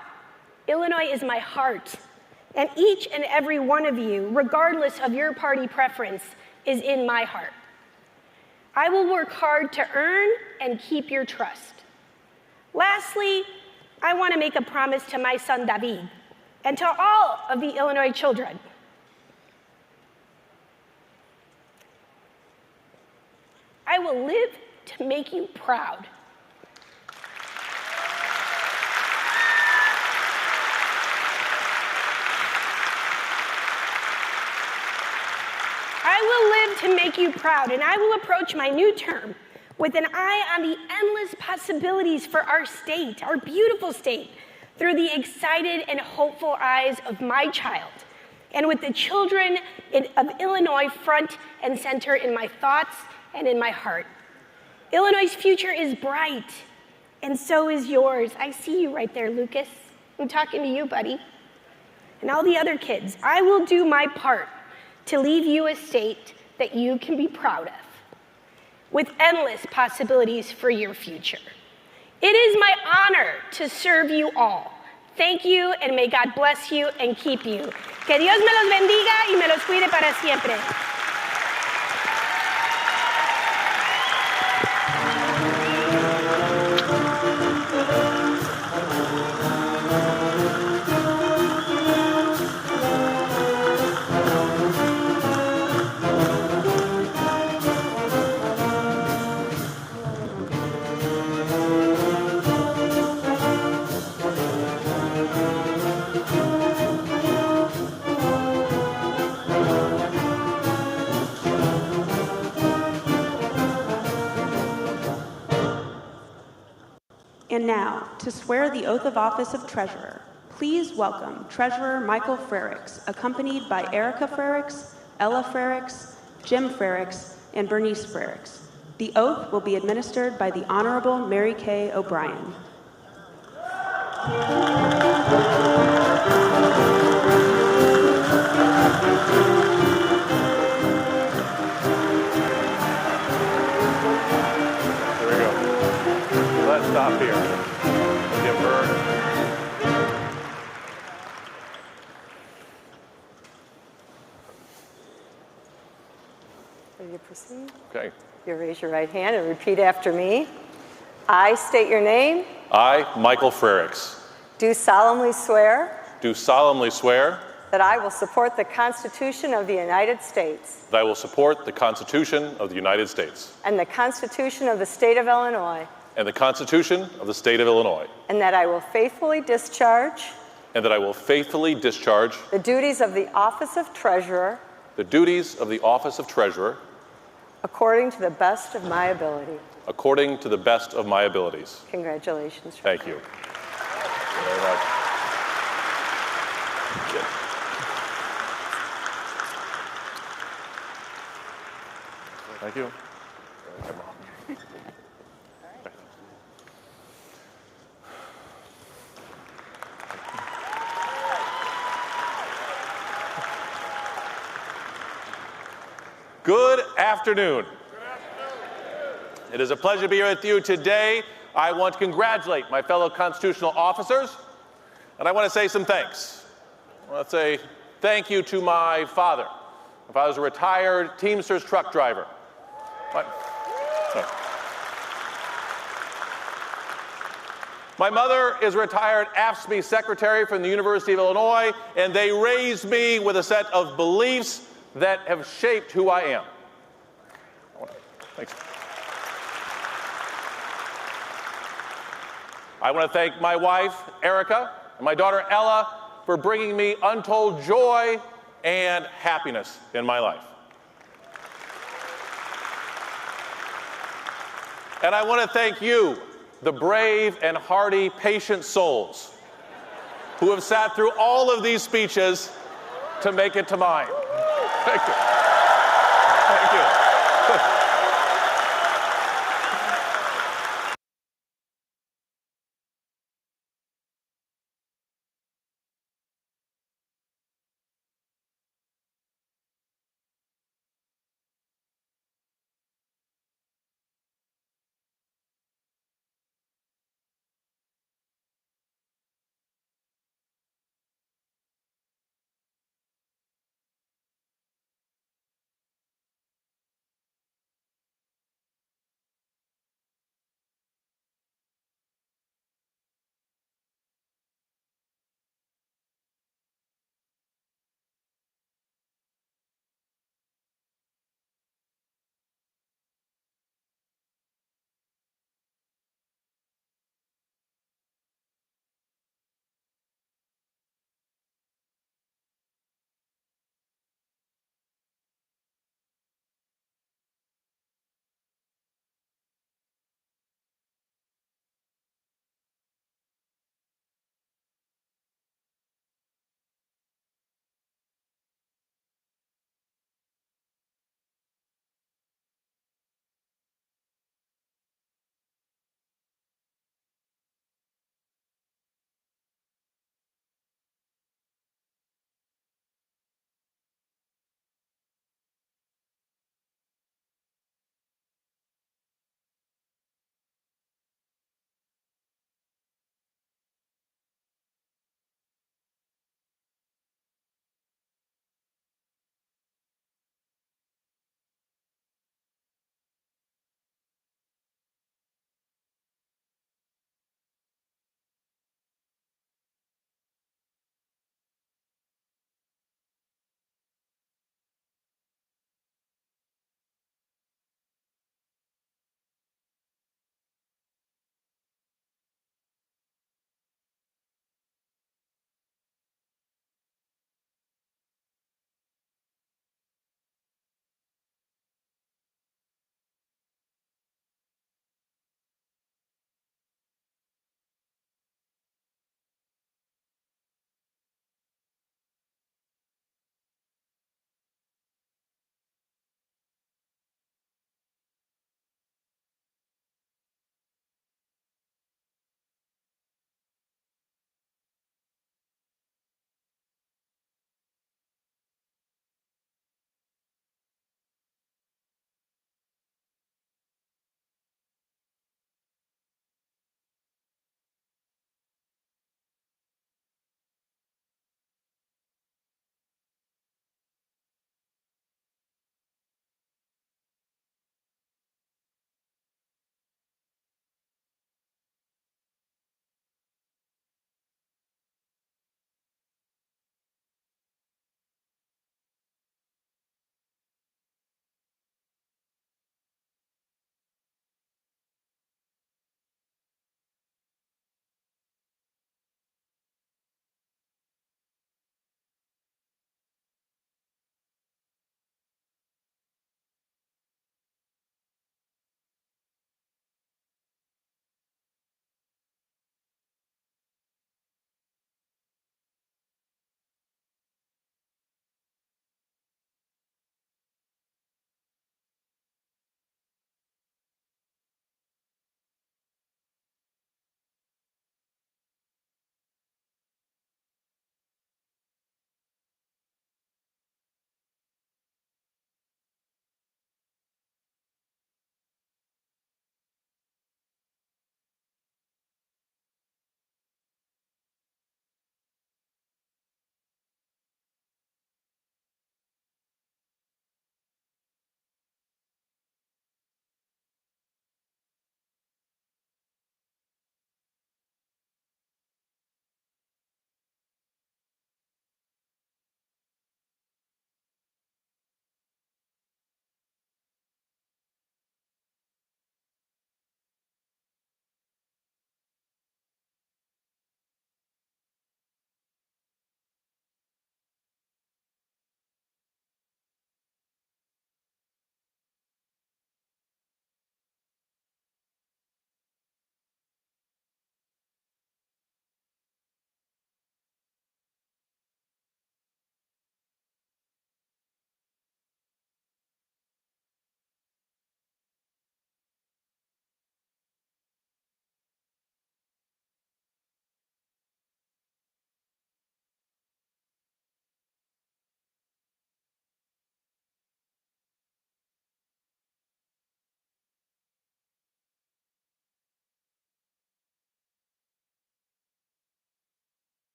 Illinois is my heart, and each and every one of you, regardless of your party preference, is in my heart. I will work hard to earn and keep your trust. Lastly, I want to make a promise to my son David and to all of the Illinois children. I will live to make you proud. I will live to make you proud, and I will approach my new term with an eye on the endless possibilities for our state, our beautiful state, through the excited and hopeful eyes of my child, and with the children of Illinois front and center in my thoughts and in my heart. Illinois' future is bright, and so is yours. I see you right there, Lucas. I'm talking to you, buddy. And all the other kids. I will do my part to leave you a state that you can be proud of, with endless possibilities for your future. It is my honor to serve you all. Thank you, and may God bless you and keep you. Que Dios me los bendiga y me los cuide para siempre. And now, to swear the oath of office of Treasurer, please welcome Treasurer Michael Frericks, accompanied by Erica Frericks, Ella Frericks, Jim Frericks, and Bernice Frericks. The oath will be administered by the Honorable Mary Kay O'Brien. proceed. Okay. You raise your right hand and repeat after me. I state your name. I, Michael Frericks, Do solemnly swear do solemnly swear that I will support the Constitution of the United States that I will support the Constitution of the United States and the Constitution of the State of Illinois, and the Constitution of the State of Illinois, and that I will faithfully discharge and that I will faithfully discharge the duties of the Office of Treasurer the duties of the Office of Treasurer according to the best of my ability. according to the best of my abilities. Congratulations. Thank you. Thank you very much. Thank you. Good afternoon. It is a pleasure to be here with you today. I want to congratulate my fellow constitutional officers, and I want to say some thanks. I want to say thank you to my father. My father's a retired Teamsters truck driver. My mother is a retired AFSCME secretary from the University of Illinois, and they raised me with a set of beliefs that have shaped who I am. Thanks. I want to thank my wife, Erica, and my daughter, Ella, for bringing me untold joy and happiness in my life. And I want to thank you, the brave and hardy, patient souls who have sat through all of these speeches to make it to mine. Thank you. Thank you.